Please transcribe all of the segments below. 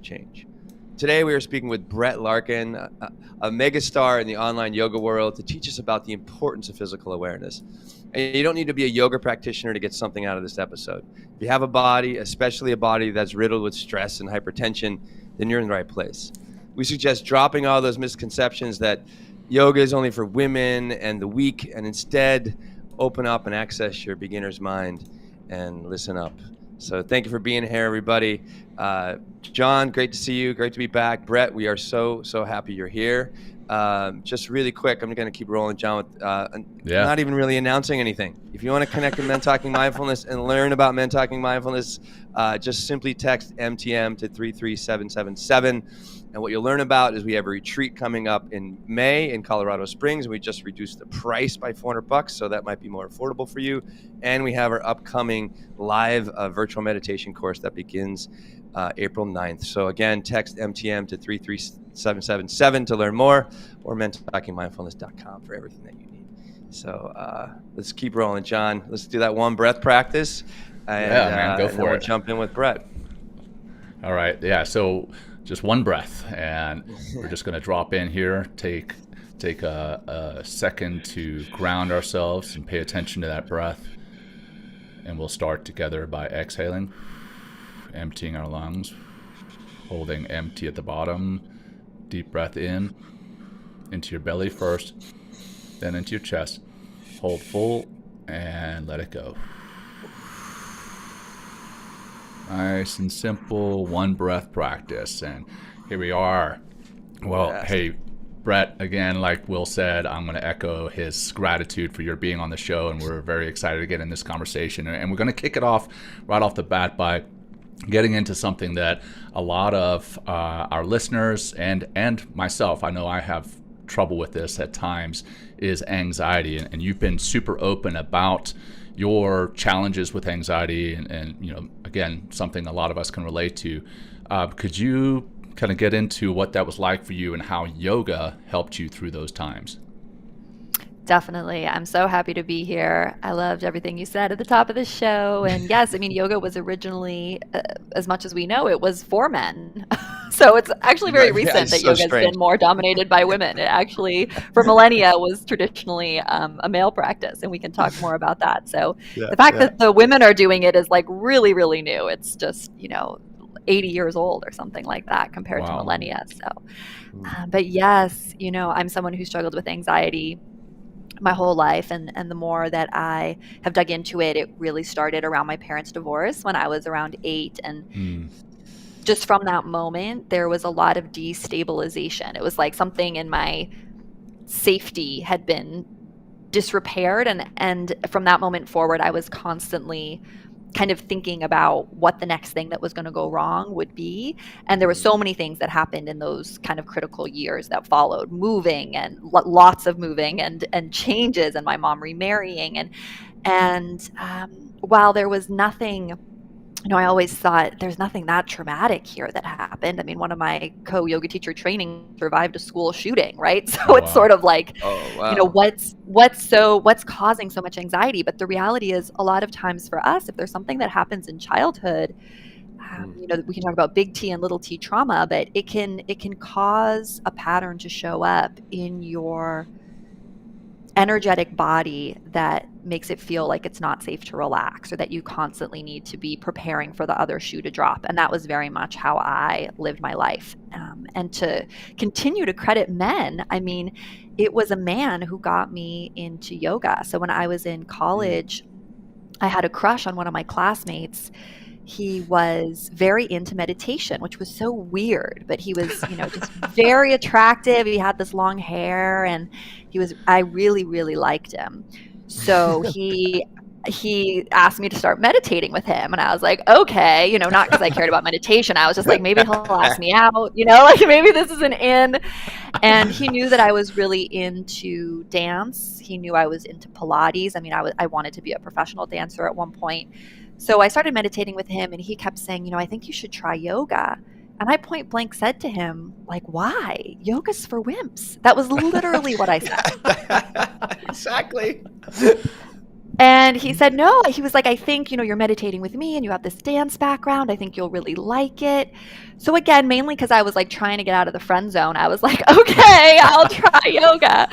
change. Today, we are speaking with Brett Larkin, a megastar in the online yoga world, to teach us about the importance of physical awareness. And you don't need to be a yoga practitioner to get something out of this episode. If you have a body, especially a body that's riddled with stress and hypertension, then you're in the right place. We suggest dropping all those misconceptions that yoga is only for women and the weak, and instead open up and access your beginner's mind and listen up. So thank you for being here, everybody. John, great to see you. Great to be back. Brett, we are so happy you're here. Just really quick, I'm going to keep rolling, John, with not even really announcing anything. If you want to connect with Men Talking Mindfulness and learn about Men Talking Mindfulness, just simply text MTM to 33777. And what you'll learn about is we have a retreat coming up in May in Colorado Springs. We just reduced the price by $400, so that might be more affordable for you. And we have our upcoming live virtual meditation course that begins April 9th. So again, text MTM to 33777 to learn more, or mentalkingmindfulness.com for everything that you need. So let's keep rolling, John. Let's do that one breath practice. And, man, go for it. We'll jump in with Brett. All right. Yeah. So just one breath, and we're just going to drop in here, take a second to ground ourselves and pay attention to that breath. And we'll start together by exhaling, emptying our lungs, holding empty at the bottom. Deep breath in, into your belly first, then into your chest. Hold full and let it go. Nice and simple, one breath practice. And here we are. Well, Hey, Brett, again, like Will said, I'm going to echo his gratitude for your being on the show, and we're very excited to get in this conversation. And we're going to kick it off right off the bat by getting into something that a lot of our listeners and myself, I know I have trouble with this at times, is anxiety. And you've been super open about your challenges with anxiety, and you know, again, something a lot of us can relate to. Could you kind of get into what that was like for you and how yoga helped you through those times? Definitely. I'm so happy to be here. I loved everything you said at the top of the show. And yes, I mean, yoga was originally, as much as we know, it was for men. So it's actually very recent that yoga has been more dominated by women. It actually, for millennia, was traditionally a male practice. And we can talk more about that. So the fact that the women are doing it is like really, really new. It's just, 80 years old or something like that compared to millennia. So, but yes, I'm someone who struggled with anxiety my whole life, and the more that I have dug into it, it really started around my parents' divorce when I was around 8, and just from that moment there was a lot of destabilization. It was like something in my safety had been disrepaired, and from that moment forward I was constantly kind of thinking about what the next thing that was going to go wrong would be. And there were so many things that happened in those kind of critical years that followed, moving and lots of moving and changes, and my mom remarrying. And while there was nothing, I always thought there's nothing that traumatic here that happened. I mean, one of my co-yoga teacher training survived a school shooting, right? So it's sort of like, what's causing so much anxiety? But the reality is, a lot of times for us, if there's something that happens in childhood, we can talk about big T and little t trauma, but it can cause a pattern to show up in your energetic body that makes it feel like it's not safe to relax, or that you constantly need to be preparing for the other shoe to drop. And that was very much how I lived my life. And to continue to credit men, I mean, it was a man who got me into yoga. So when I was in college, I had a crush on one of my classmates. He was very into meditation, which was so weird, but he was, just very attractive. He had this long hair, and I really, really liked him. So he asked me to start meditating with him, and I was like, okay, not because I cared about meditation. I was just like, maybe he'll ask me out, like maybe this is an in. And he knew that I was really into dance. He knew I was into Pilates. I mean, I wanted to be a professional dancer at one point. So I started meditating with him, and he kept saying, I think you should try yoga. And I point blank said to him, like, why? Yoga's for wimps. That was literally what I said. Exactly. And he said, no, he was like, I think, you're meditating with me and you have this dance background. I think you'll really like it. So again, mainly because I was like trying to get out of the friend zone, I was like, okay, I'll try yoga.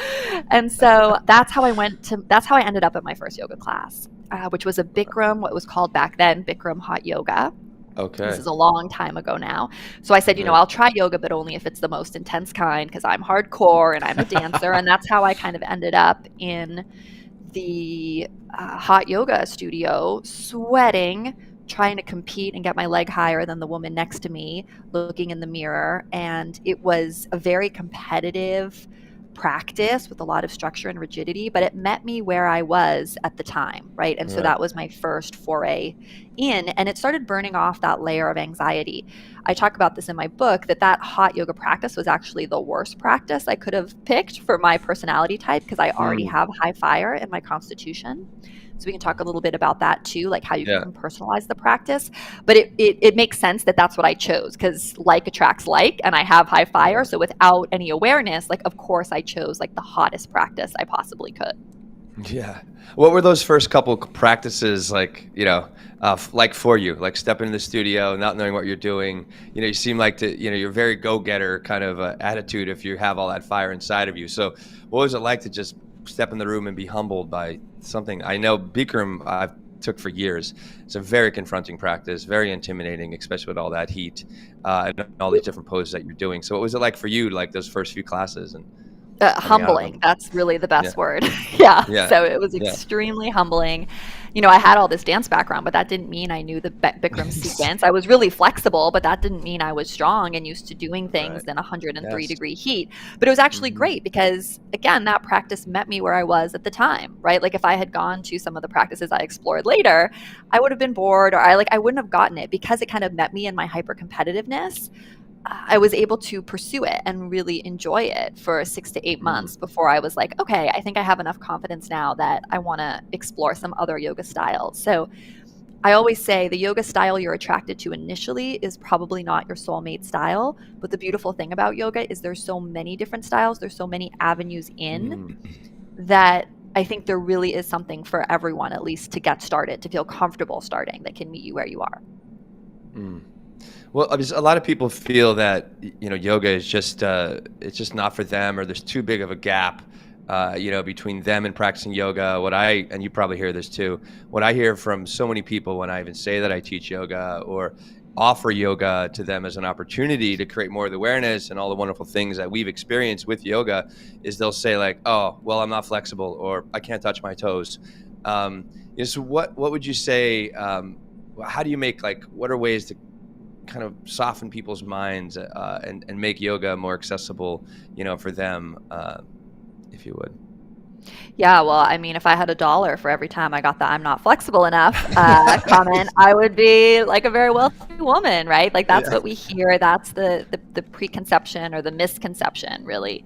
And so that's how I ended up at my first yoga class, which was a Bikram, what was called back then, Bikram hot yoga. Okay. This is a long time ago now. So I said, I'll try yoga, but only if it's the most intense kind, because I'm hardcore and I'm a dancer. And that's how I kind of ended up in the hot yoga studio, sweating, trying to compete and get my leg higher than the woman next to me, looking in the mirror. And it was a very competitive practice with a lot of structure and rigidity, but it met me where I was at the time, right? And so that was my first foray in, and it started burning off that layer of anxiety. I talk about this in my book, that hot yoga practice was actually the worst practice I could have picked for my personality type, because I already have high fire in my constitution. So we can talk a little bit about that too, like how you can personalize the practice. But it makes sense that that's what I chose, because like attracts like, and I have high fire. So without any awareness, like, of course I chose like the hottest practice I possibly could. Yeah. What were those first couple practices like, like for you, like stepping in the studio, not knowing what you're doing? You seem like you're very go-getter kind of attitude if you have all that fire inside of you. So what was it like to just step in the room and be humbled by something? I know Bikram I've took for years. It's a very confronting practice, very intimidating, especially with all that heat and all these different poses that you're doing. So what was it like for you, like those first few classes? And humbling. That's really the best word. Yeah. So it was extremely humbling. I had all this dance background, but that didn't mean I knew the Bikram sequence. I was really flexible, but that didn't mean I was strong and used to doing things in 103 degree heat. But it was actually great because, again, that practice met me where I was at the time, right? Like if I had gone to some of the practices I explored later, I would have been bored, or I wouldn't have gotten it, because it kind of met me in my hyper competitiveness. I was able to pursue it and really enjoy it for 6 to 8 months before I was like, okay, I think I have enough confidence now that I want to explore some other yoga styles. So I always say the yoga style you're attracted to initially is probably not your soulmate style. But the beautiful thing about yoga is there's so many different styles. There's so many avenues in that I think there really is something for everyone, at least to get started, to feel comfortable starting, that can meet you where you are. Well, a lot of people feel that yoga is just it's just not for them, or there's too big of a gap between them and practicing yoga. And you probably hear this too, what I hear from so many people when I even say that I teach yoga or offer yoga to them as an opportunity to create more of the awareness and all the wonderful things that we've experienced with yoga, is they'll say like, oh, well, I'm not flexible, or I can't touch my toes. So what would you say, how do you make, like, what are ways to kind of soften people's minds and make yoga more accessible, for them, if you would? Yeah, well, I mean, if I had $1 for every time I got the "I'm not flexible enough" comment, I would be like a very wealthy woman, right? Like that's what we hear. That's the preconception or the misconception, really.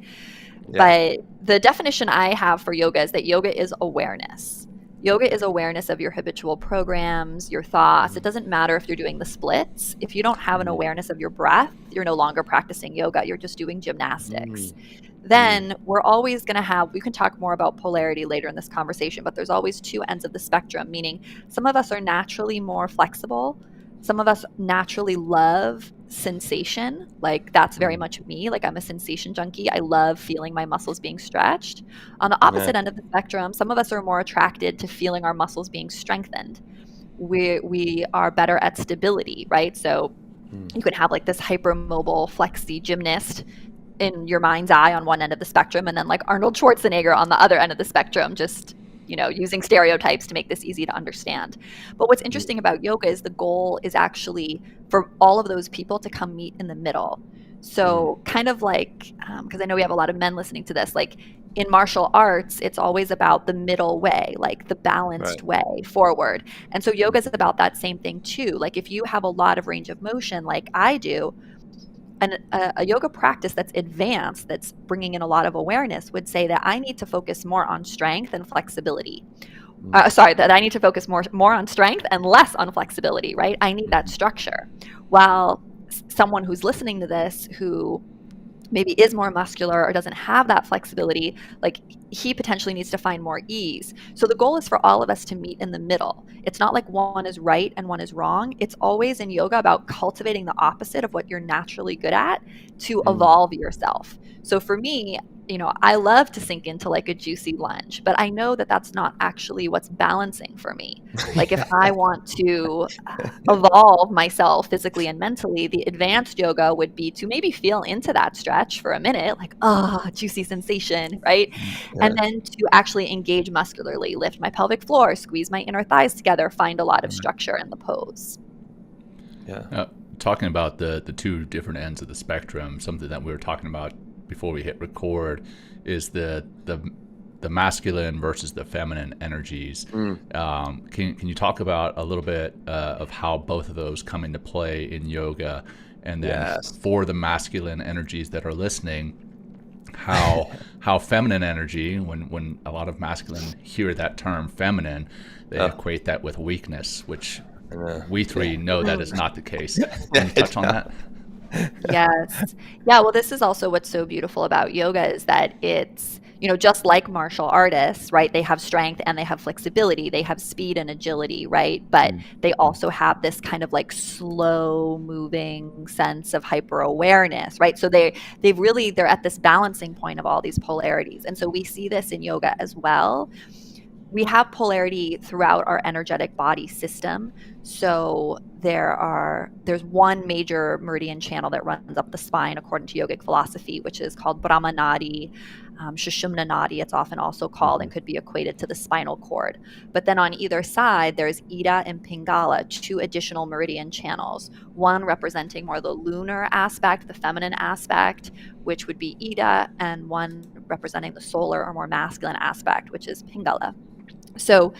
But the definition I have for yoga is that yoga is awareness. Yoga is awareness of your habitual programs, your thoughts. It doesn't matter if you're doing the splits. If you don't have an awareness of your breath, you're no longer practicing yoga. You're just doing gymnastics. Then we're always going to have, we can talk more about polarity later in this conversation, but there's always two ends of the spectrum, meaning some of us are naturally more flexible. Some of us naturally love sensation. Like that's very much me. Like I'm a sensation junkie. I love feeling my muscles being stretched. On the opposite end of the spectrum, some of us are more attracted to feeling our muscles being strengthened. We are better at stability, right? So you can have like this hypermobile, flexy gymnast in your mind's eye on one end of the spectrum, and then like Arnold Schwarzenegger on the other end of the spectrum, just using stereotypes to make this easy to understand. But what's interesting about yoga is the goal is actually for all of those people to come meet in the middle. So kind of like, because I know we have a lot of men listening to this, like in martial arts, it's always about the middle way, like the balanced way forward. And so yoga is about that same thing too. Like if you have a lot of range of motion, like I do, and a yoga practice that's advanced, that's bringing in a lot of awareness, would say that I need to focus more on strength and flexibility. That I need to focus more on strength and less on flexibility, right? I need that structure. While someone who's listening to this, who maybe is more muscular or doesn't have that flexibility, like he potentially needs to find more ease. So the goal is for all of us to meet in the middle. It's not like one is right and one is wrong. It's always in yoga about cultivating the opposite of what you're naturally good at to evolve yourself. So for me, I love to sink into like a juicy lunge, but I know that that's not actually what's balancing for me. Like if I want to evolve myself physically and mentally, the advanced yoga would be to maybe feel into that stretch for a minute, like, juicy sensation, right? And then to actually engage muscularly, lift my pelvic floor, squeeze my inner thighs together, find a lot of structure in the pose. Yeah. Talking about the two different ends of the spectrum, something that we were talking about before we hit record is the masculine versus the feminine energies. Can you talk about a little bit of how both of those come into play in yoga, and then for the masculine energies that are listening, how feminine energy, when a lot of masculine hear that term feminine, they equate that with weakness, which we three know that is not the case. Can you touch on that? Yes. Yeah. Well, this is also what's so beautiful about yoga is that it's, just like martial artists, right? They have strength and they have flexibility. They have speed and agility, right? But they also have this kind of like slow moving sense of hyper awareness, right? So they're at this balancing point of all these polarities. And so we see this in yoga as well. We have polarity throughout our energetic body system. So there's one major meridian channel that runs up the spine according to yogic philosophy, which is called Brahma Nadi, Sushumna Nadi, it's often also called, and could be equated to the spinal cord. But then on either side, there's Ida and Pingala, two additional meridian channels, one representing more the lunar aspect, the feminine aspect, which would be Ida, and one representing the solar or more masculine aspect, which is Pingala. So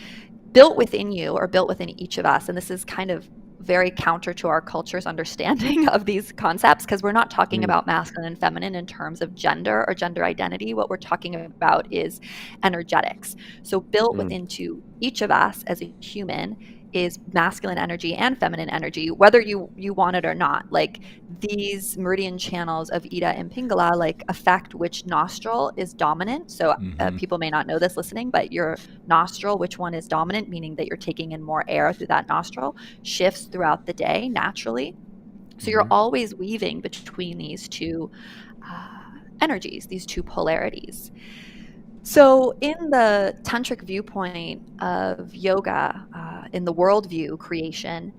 built within you, or built within each of us, and this is kind of very counter to our culture's understanding of these concepts, because we're not talking about masculine and feminine in terms of gender or gender identity. What we're talking about is energetics. So built within each of us as a human is masculine energy and feminine energy, whether you want it or not. Like these meridian channels of Ida and Pingala like affect which nostril is dominant. So people may not know this listening, but your nostril, which one is dominant, meaning that you're taking in more air through that nostril, shifts throughout the day naturally. So you're always weaving between these two energies, these two polarities. So in the tantric viewpoint of yoga, in the worldview creation,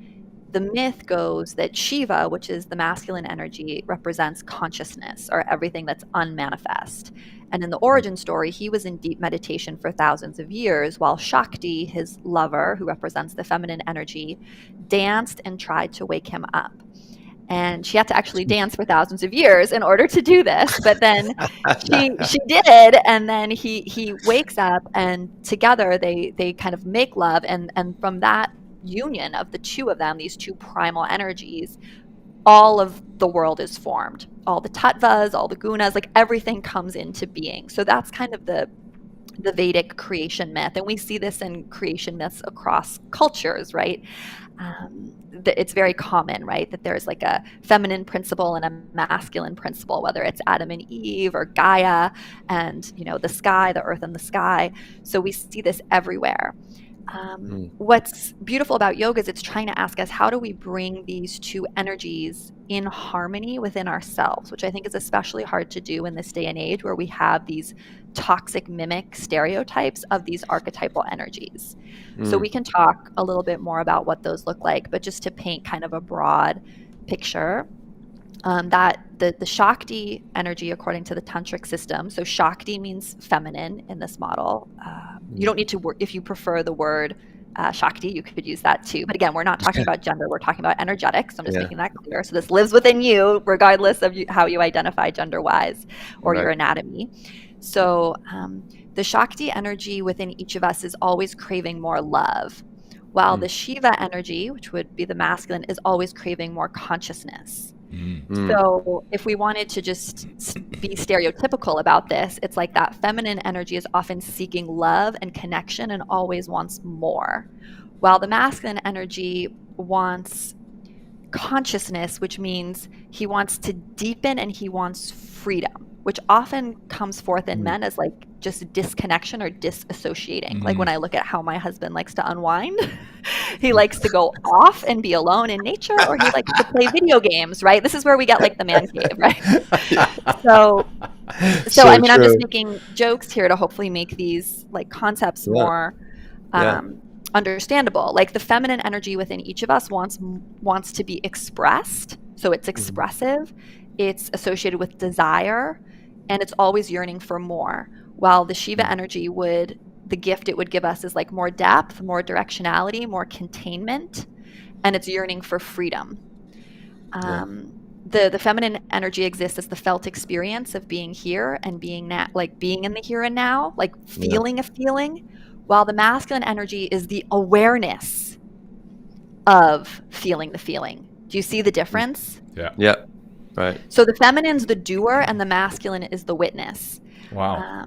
the myth goes that Shiva, which is the masculine energy, represents consciousness or everything that's unmanifest. And in the origin story, he was in deep meditation for thousands of years, while Shakti, his lover, who represents the feminine energy, danced and tried to wake him up. And she had to actually dance for thousands of years in order to do this. But then she did, and then he wakes up, and together they kind of make love, and from that union of the two of them, these two primal energies, all of the world is formed. All the tattvas, all the gunas, like everything comes into being. So that's kind of the Vedic creation myth, and we see this in creation myths across cultures, right? It's very common, right, that there's like a feminine principle and a masculine principle, whether it's Adam and Eve or Gaia and the sky, the earth and the sky. So we see this everywhere. What's beautiful about yoga is it's trying to ask us, how do we bring these two energies in harmony within ourselves, which I think is especially hard to do in this day and age where we have these toxic mimic stereotypes of these archetypal energies. So we can talk a little bit more about what those look like, but just to paint kind of a broad picture, that the Shakti energy, according to the tantric system, so Shakti means feminine in this model. You don't need to work, if you prefer the word Shakti, you could use that too. But again, we're not talking about gender, we're talking about energetics. So I'm just making that clear. So this lives within you, regardless of how you identify gender-wise or your anatomy. So the Shakti energy within each of us is always craving more love, while the Shiva energy, which would be the masculine, is always craving more consciousness. So if we wanted to just be stereotypical about this, it's like that feminine energy is often seeking love and connection and always wants more, while the masculine energy wants consciousness, which means he wants to deepen and he wants freedom, which often comes forth in men as like just disconnection or disassociating. Like when I look at how my husband likes to unwind, he likes to go off and be alone in nature, or he likes to play video games, right? This is where we get like the man cave, right? So I mean, I'm just making jokes here to hopefully make these like concepts more understandable. Like the feminine energy within each of us wants to be expressed. So it's expressive, it's associated with desire, and it's always yearning for more. While the Shiva energy the gift it would give us is like more depth, more directionality, more containment, and it's yearning for freedom. The feminine energy exists as the felt experience of being here and being like being in the here and now, like feeling a feeling, while the masculine energy is the awareness of feeling the feeling. Do you see the difference? Yeah. Right. So the feminine's the doer and the masculine is the witness. Wow.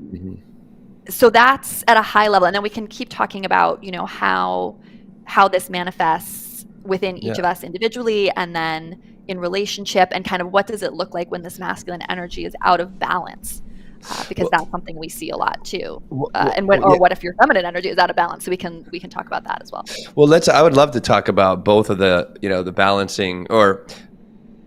So that's at a high level. And then we can keep talking about, you know, how this manifests within each of us individually and then in relationship, and kind of what does it look like when this masculine energy is out of balance? Because that's something we see a lot too. What if your feminine energy is out of balance? So we can talk about that as well. Well, I would love to talk about both of the, you know, the balancing, or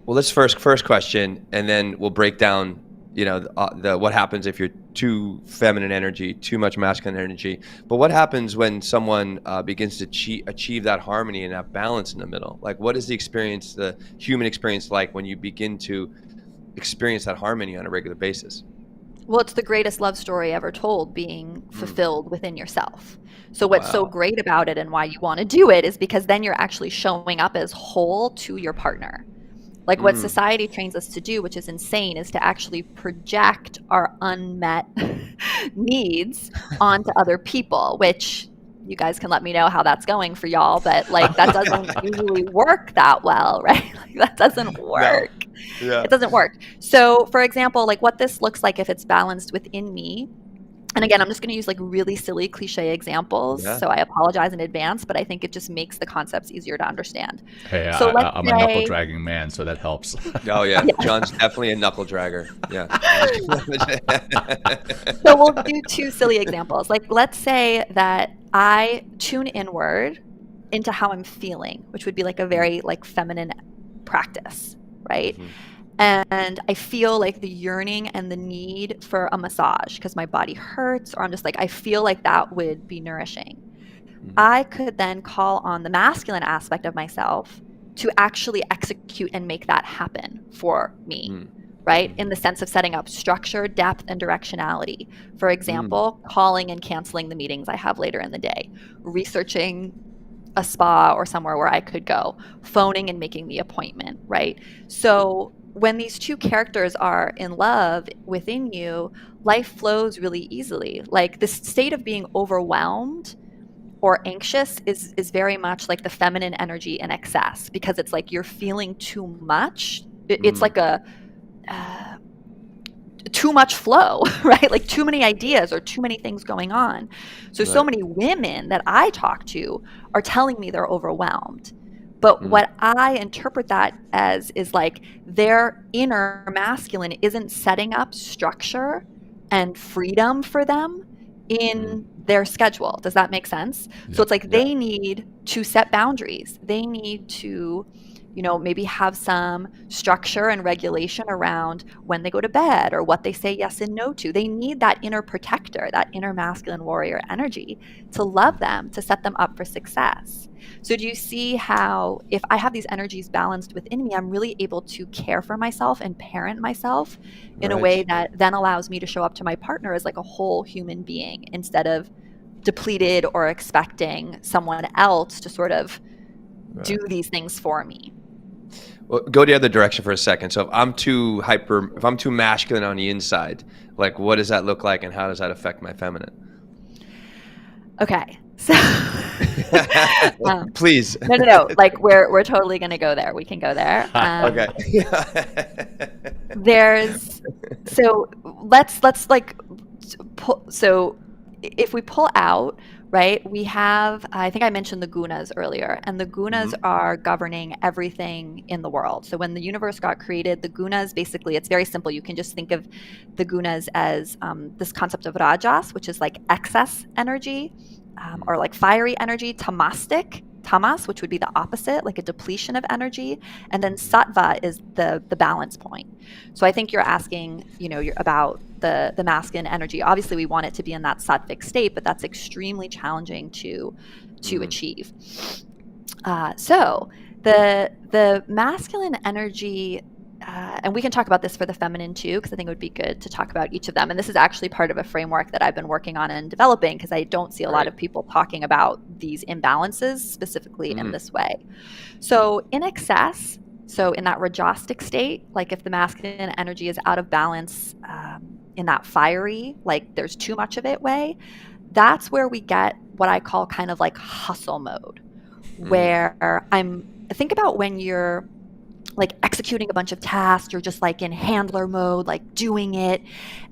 well, let's first question, and then we'll break down, you know, the what happens if you're too feminine energy, too much masculine energy. But what happens when someone begins to achieve that harmony and that balance in the middle? Like, what is the experience, the human experience, like when you begin to experience that harmony on a regular basis? Well, it's the greatest love story ever told, being fulfilled within yourself. So what's so great about it and why you want to do it is because then you're actually showing up as whole to your partner. Like what society trains us to do, which is insane, is to actually project our unmet needs onto other people, which you guys can let me know how that's going for y'all. But like that doesn't usually work that well, right? Like that doesn't work. No. Yeah. It doesn't work. So for example, like what this looks like if it's balanced within me. And again, I'm just going to use like really silly cliche examples. So I apologize in advance, but I think it just makes the concepts easier to understand. Hey, so I'm a knuckle dragging man, so that helps. Oh yeah. John's definitely a knuckle dragger. Yeah. So we'll do two silly examples. Like let's say that I tune inward into how I'm feeling, which would be like a very like feminine practice, right? And I feel like the yearning and the need for a massage because my body hurts, or I'm just like, I feel like that would be nourishing. I could then call on the masculine aspect of myself to actually execute and make that happen for me, right? In the sense of setting up structure, depth, and directionality. For example, calling and canceling the meetings I have later in the day, researching a spa or somewhere where I could go, phoning and making the appointment, right? So when these two characters are in love within you, life flows really easily. Like this state of being overwhelmed or anxious is very much like the feminine energy in excess, because it's like you're feeling too much. It's like a too much flow, right? Like too many ideas or too many things going on. So many women that I talk to are telling me they're overwhelmed. But what I interpret that as is like their inner masculine isn't setting up structure and freedom for them in their schedule. Does that make sense? So it's like they need to set boundaries. They need to, you know, maybe have some structure and regulation around when they go to bed or what they say yes and no to. They need that inner protector, that inner masculine warrior energy to love them, to set them up for success. So do you see how if I have these energies balanced within me, I'm really able to care for myself and parent myself in a way that then allows me to show up to my partner as like a whole human being instead of depleted or expecting someone else to sort of do these things for me. Well, go the other direction for a second. So if I'm too masculine on the inside, like what does that look like and how does that affect my feminine? Okay. So please. No. Like we're totally going to go there. We can go there. Okay. So let's like pull, so if we pull out right? We have, I think I mentioned the gunas earlier, and the gunas are governing everything in the world. So when the universe got created, the gunas, basically, it's very simple. You can just think of the gunas as this concept of rajas, which is like excess energy, or like fiery energy, tamas, which would be the opposite, like a depletion of energy, and then sattva is the balance point. So I think you're asking, you're about the masculine energy. Obviously, we want it to be in that sattvic state, but that's extremely challenging to achieve. So the masculine energy. And we can talk about this for the feminine too, because I think it would be good to talk about each of them. And this is actually part of a framework that I've been working on and developing, because I don't see a lot of people talking about these imbalances specifically in this way. So in excess, so in that rajastic state, like if the masculine energy is out of balance, in that fiery, like there's too much of it way, that's where we get what I call kind of like hustle mode, where think about when you're like executing a bunch of tasks, you're just like in handler mode, like doing it.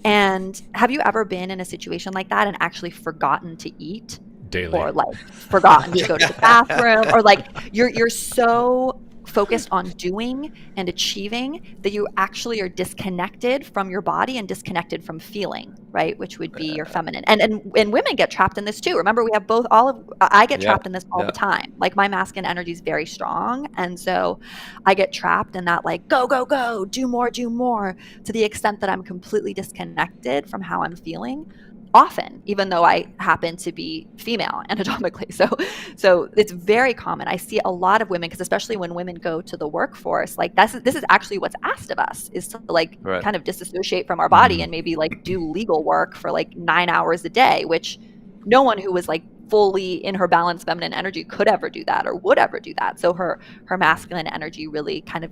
And have you ever been in a situation like that and actually forgotten to eat? Daily. Or like forgotten to go to the bathroom, or like you're so focused on doing and achieving that you actually are disconnected from your body and disconnected from feeling, right? Which would be your feminine. And women get trapped in this too. Remember, we have both, I get trapped in this all the time. Like my masculine energy is very strong. And so I get trapped in that like, go, go, go, do more, to the extent that I'm completely disconnected from how I'm feeling. Often, even though I happen to be female anatomically. So it's very common. I see a lot of women, because especially when women go to the workforce, like this is actually what's asked of us, is to like kind of disassociate from our body and maybe like do legal work for like 9 hours a day, which no one who was like fully in her balanced feminine energy could ever do that or would ever do that. So her masculine energy really kind of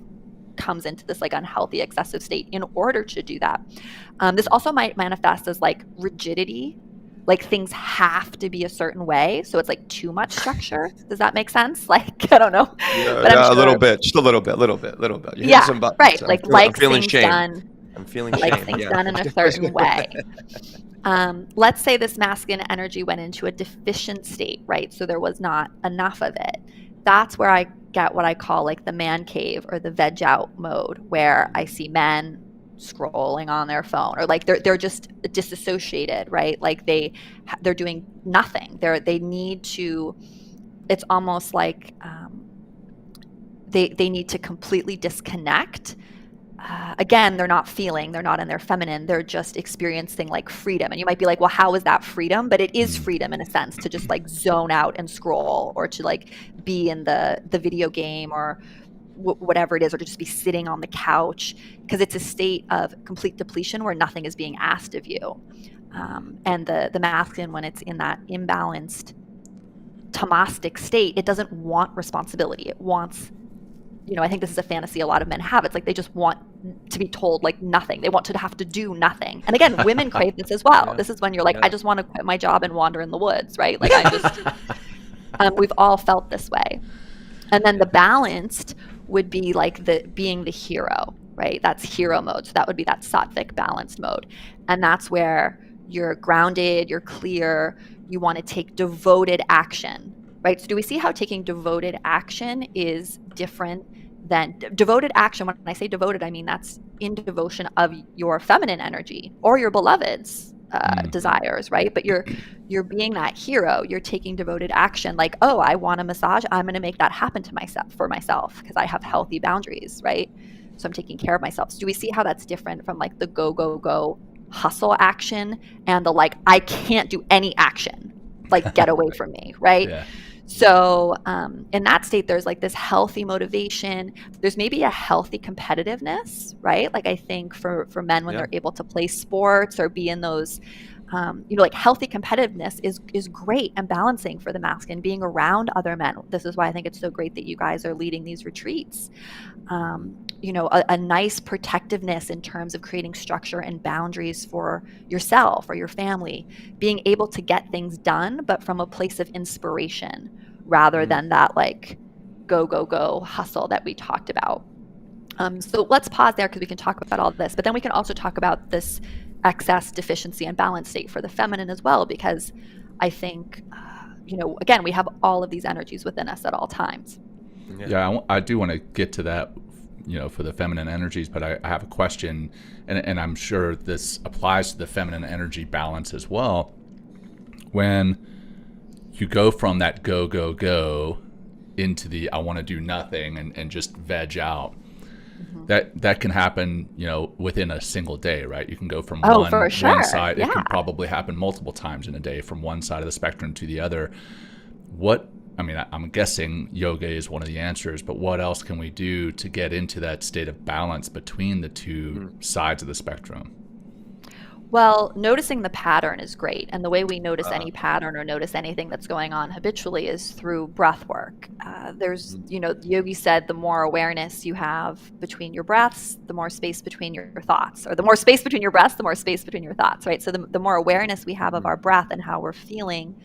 comes into this like unhealthy excessive state in order to do that. This also might manifest as like rigidity, like things have to be a certain way, so it's like too much structure. Does that make sense? Like, I don't know. But I'm sure, a little bit, just a little bit. You're hitting some buttons. Right. Like I'm feeling things shame. done. I'm feeling like shame. Things done in a certain way. Let's say this masculine energy went into a deficient state, right? So there was not enough of it. That's where I get what I call like the man cave or the veg out mode, where I see men scrolling on their phone, or like they're just disassociated, right? Like they're doing nothing. They need to. It's almost like they need to completely disconnect. Again, they're not feeling, they're not in their feminine, they're just experiencing like freedom. And you might be like, well, how is that freedom? But it is freedom in a sense, to just like zone out and scroll, or to like be in the video game, or whatever it is, or to just be sitting on the couch, because it's a state of complete depletion where nothing is being asked of you. And the masculine, when it's in that imbalanced tamastic state, it doesn't want responsibility. It wants, I think this is a fantasy a lot of men have. It's like they just want to be told like nothing. They want to have to do nothing. And again, women crave this as well. This is when you're like, I just want to quit my job and wander in the woods, right? Like I just, we've all felt this way. And then the balanced would be like being the hero, right? That's hero mode. So that would be that sattvic balanced mode. And that's where you're grounded, you're clear, you want to take devoted action, right? So do we see how taking devoted action is different than devoted action? When I say devoted, I mean that's in devotion of your feminine energy or your beloved's desires, right? But you're being that hero. You're taking devoted action, like, oh, I want a massage, I'm going to make that happen to myself because I have healthy boundaries, right? So I'm taking care of myself. So do we see how that's different from like the go hustle action and the like, I can't do any action, like get away from me, right? Yeah. So in that state, there's like this healthy motivation. There's maybe a healthy competitiveness, right? Like I think for men, when they're able to play sports or be in those, like healthy competitiveness is great and balancing for the masculine, being around other men. This is why I think it's so great that you guys are leading these retreats. A nice protectiveness in terms of creating structure and boundaries for yourself or your family, being able to get things done, but from a place of inspiration rather than that like go hustle that we talked about. So let's pause there because we can talk about all this, but then we can also talk about this excess, deficiency, and balance state for the feminine as well, because I think again, we have all of these energies within us at all times. Yeah, I do want to get to that, for the feminine energies, but I have a question, and I'm sure this applies to the feminine energy balance as well. When you go from that go, go, go into the I want to do nothing and just veg out, that can happen, within a single day, right? You can go from one side. Yeah. It can probably happen multiple times in a day from one side of the spectrum to the other. I'm guessing yoga is one of the answers, but what else can we do to get into that state of balance between the two sides of the spectrum? Well, noticing the pattern is great. And the way we notice any pattern or notice anything that's going on habitually is through breath work. There's, Yogi said, the more awareness you have between your breaths, the more space between your thoughts, or the more space between your breaths, the more space between your thoughts, right? So the more awareness we have of our breath and how we're feeling,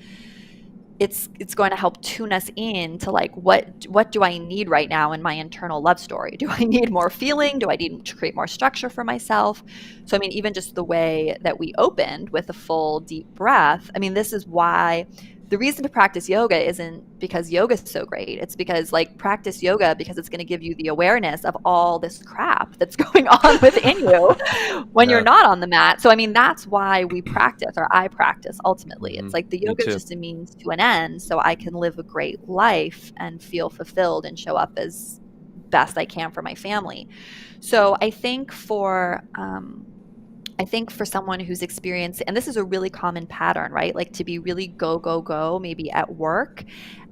it's going to help tune us in to like, what do I need right now in my internal love story? Do I need more feeling? Do I need to create more structure for myself? So, even just the way that we opened with a full deep breath, this is why the reason to practice yoga isn't because yoga is so great. It's because practice yoga because it's going to give you the awareness of all this crap that's going on within you when you're not on the mat. So, that's why we practice, or I practice ultimately. It's like the yoga is just a means to an end so I can live a great life and feel fulfilled and show up as best I can for my family. So I think for someone who's experienced, and this is a really common pattern, right? Like to be really go, go, go, maybe at work,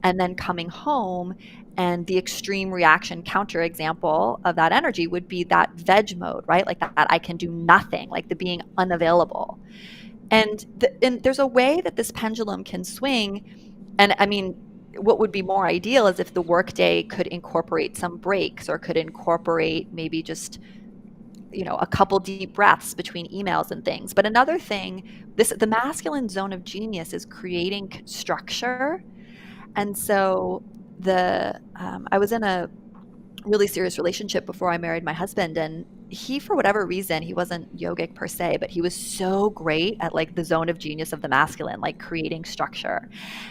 and then coming home, and the extreme reaction counter example of that energy would be that veg mode, right? Like that I can do nothing, like the being unavailable. And there's a way that this pendulum can swing. And what would be more ideal is if the workday could incorporate some breaks, or could incorporate maybe just a couple deep breaths between emails and things. But another thing, the masculine zone of genius is creating structure. And so I was in a really serious relationship before I married my husband, and he, for whatever reason, he wasn't yogic per se, but he was so great at like the zone of genius of the masculine, like creating structure.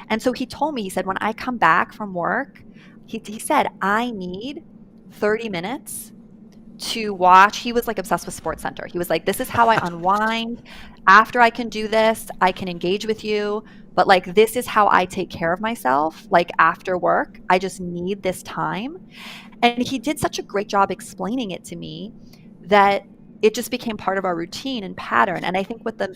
And so he told me, he said, when I come back from work, he said, I need 30 minutes to watch. He was like obsessed with Sports Center. He was like, this is how I unwind. After I can do this, I can engage with you. But like, this is how I take care of myself. Like after work, I just need this time. And he did such a great job explaining it to me that it just became part of our routine and pattern. And I think what the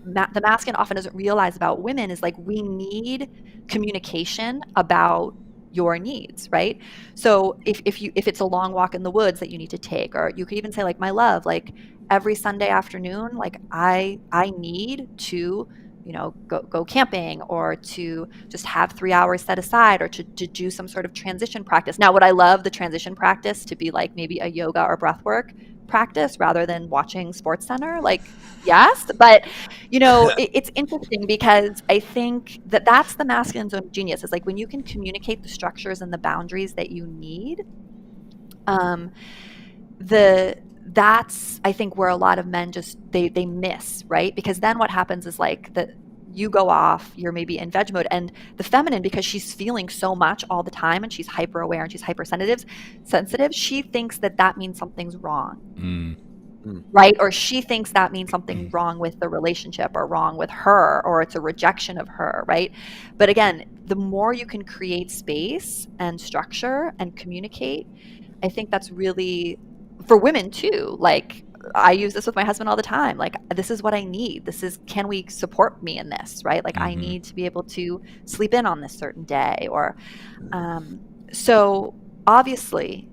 masculine often doesn't realize about women is like, we need communication about your needs, right? So if it's a long walk in the woods that you need to take, or you could even say like, my love, like every Sunday afternoon, like I need to go camping, or to just have 3 hours set aside, or to do some sort of transition practice. Now, would I love the transition practice to be like maybe a yoga or breathwork practice rather than watching Sports Center? Like, yes, but it's interesting because I think that's the masculine zone of genius, is like when you can communicate the structures and the boundaries that you need. That's I think where a lot of men just they miss, right? Because then what happens is like that you go off, you're maybe in veg mode, and the feminine, because she's feeling so much all the time and she's hyper aware and she's hypersensitive, she thinks that means something's wrong. Right? Or she thinks that means something wrong with the relationship, or wrong with her, or it's a rejection of her, right? But again, the more you can create space and structure and communicate, I think that's really, for women too, like I use this with my husband all the time. Like, this is what I need. Can we support me in this, right? Like I need to be able to sleep in on this certain day, or, so obviously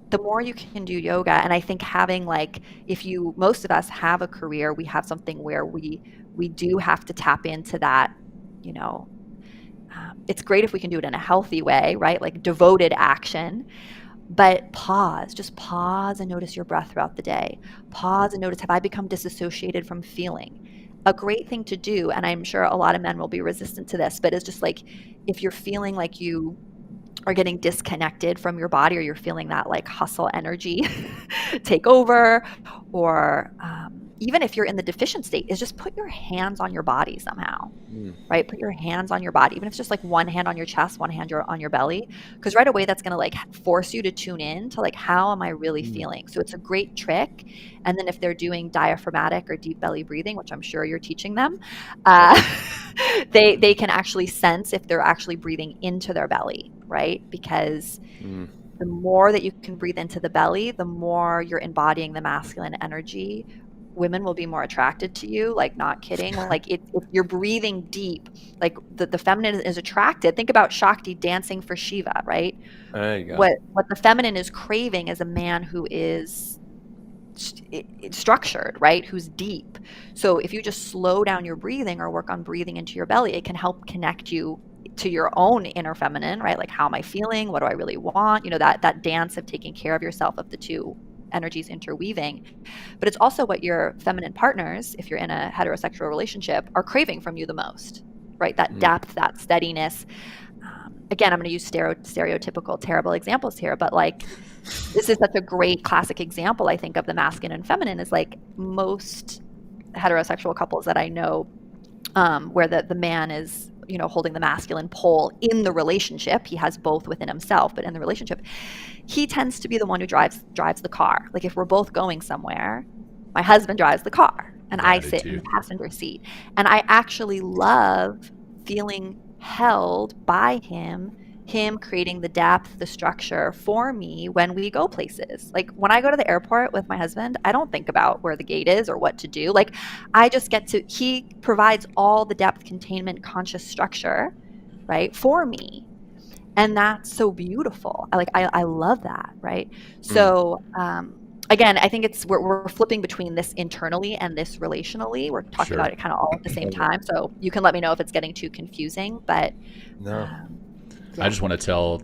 the more you can do yoga, and I think having like, most of us have a career, we have something where we do have to tap into that, it's great if we can do it in a healthy way, right? Like devoted action. But just pause and notice your breath throughout the day. Pause and notice, have I become disassociated from feeling? A great thing to do, and I'm sure a lot of men will be resistant to this, but it's just like, if you're feeling like you are getting disconnected from your body, or you're feeling that like hustle energy take over, or even if you're in the deficient state, is just put your hands on your body somehow. Mm. Right? Put your hands on your body, even if it's just like one hand on your chest, one hand on your belly, because right away that's going to like force you to tune in to like, how am I really feeling? So it's a great trick. And then if they're doing diaphragmatic or deep belly breathing, which I'm sure you're teaching them, they can actually sense if they're actually breathing into their belly, right? Because the more that you can breathe into the belly, the more you're embodying the masculine energy. Women will be more attracted to you, like not kidding. Like if you're breathing deep, like the feminine is attracted. Think about Shakti dancing for Shiva, right? There you go. What the feminine is craving is a man who is structured, right? Who's deep. So if you just slow down your breathing or work on breathing into your belly, it can help connect you to your own inner feminine, right? Like, how am I feeling? What do I really want? You know, that dance of taking care of yourself, of the two energies interweaving. But it's also what your feminine partners, if you're in a heterosexual relationship, are craving from you the most, right? That depth, that steadiness. Again, I'm going to use stereotypical, terrible examples here, but like, this is such a great classic example, I think, of the masculine and feminine. Is like most heterosexual couples that I know, where the man is, you know, holding the masculine pole in the relationship. He has both within himself, but in the relationship, he tends to be the one who drives the car. Like if we're both going somewhere, my husband drives the car and I sit in the passenger seat. And I actually love feeling held by him creating the depth, the structure for me when we go places. Like when I go to the airport with my husband, I don't think about where the gate is or what to do. Like I just he provides all the depth, containment, conscious structure, right, for me. And that's so beautiful. I love that, right? So again, I think we're flipping between this internally and this relationally. We're talking about it kind of all at the same time. So you can let me know if it's getting too confusing, but no. I just want to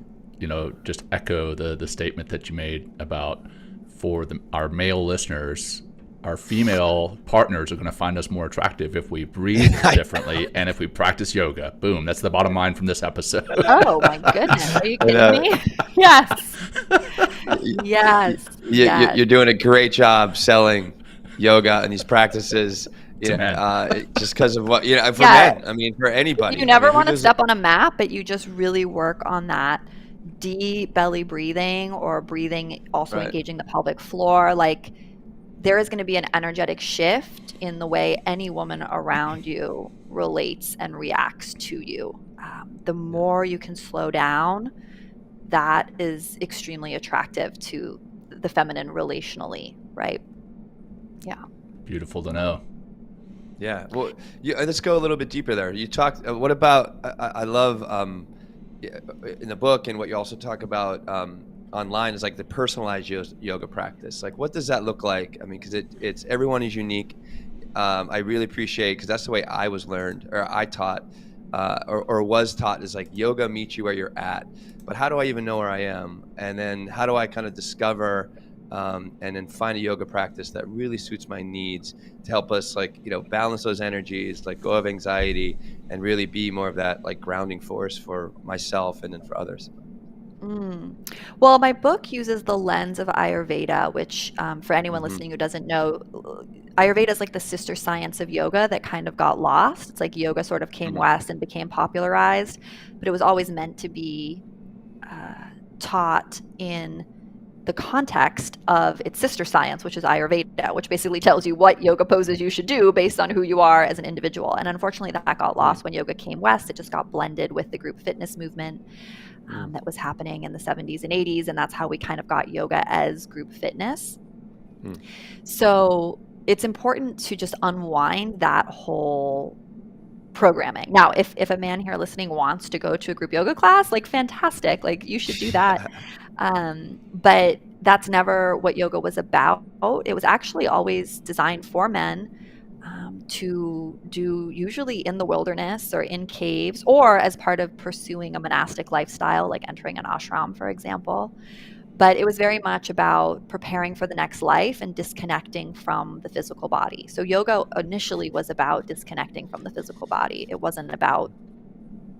just echo the statement that you made about for our male listeners, our female partners are going to find us more attractive if we breathe differently and if we practice yoga. Boom. That's the bottom line from this episode. Oh my goodness. Are you kidding me? Yes. Yes. You're doing a great job selling yoga and these practices. Just because of what, for men, I mean, for anybody. You never want to step on a map, but you just really work on that deep belly breathing or breathing, also engaging the pelvic floor. Like there is going to be an energetic shift in the way any woman around you relates and reacts to you. The more you can slow down, that is extremely attractive to the feminine relationally, right? Yeah. Beautiful to know. Yeah. Well, let's go a little bit deeper there. You talked, what about, I love in the book and what you also talk about online is like the personalized yoga practice. Like, what does that look like? I mean, because it's everyone is unique. I really appreciate, because that's the way I was learned, or I taught, or was taught, is like yoga meets you where you're at. But how do I even know where I am? And then how do I kind of discover and then find a yoga practice that really suits my needs to help us balance those energies, let go of anxiety, and really be more of that like grounding force for myself and then for others. Well, my book uses the lens of Ayurveda, which for anyone listening who doesn't know, Ayurveda is like the sister science of yoga that kind of got lost. It's like yoga sort of came west and became popularized, but it was always meant to be taught in the context of its sister science, which is Ayurveda, which basically tells you what yoga poses you should do based on who you are as an individual. And unfortunately, that got lost when yoga came west. It just got blended with the group fitness movement that was happening in the 70s and 80s. And that's how we kind of got yoga as group fitness. So it's important to just unwind that whole programming. Now, if a man here listening wants to go to a group yoga class, like fantastic, like you should do that. But that's never what yoga was about. It was actually always designed for men to do, usually in the wilderness or in caves, or as part of pursuing a monastic lifestyle, like entering an ashram, for example. But it was very much about preparing for the next life and disconnecting from the physical body. So yoga initially was about disconnecting from the physical body. It wasn't about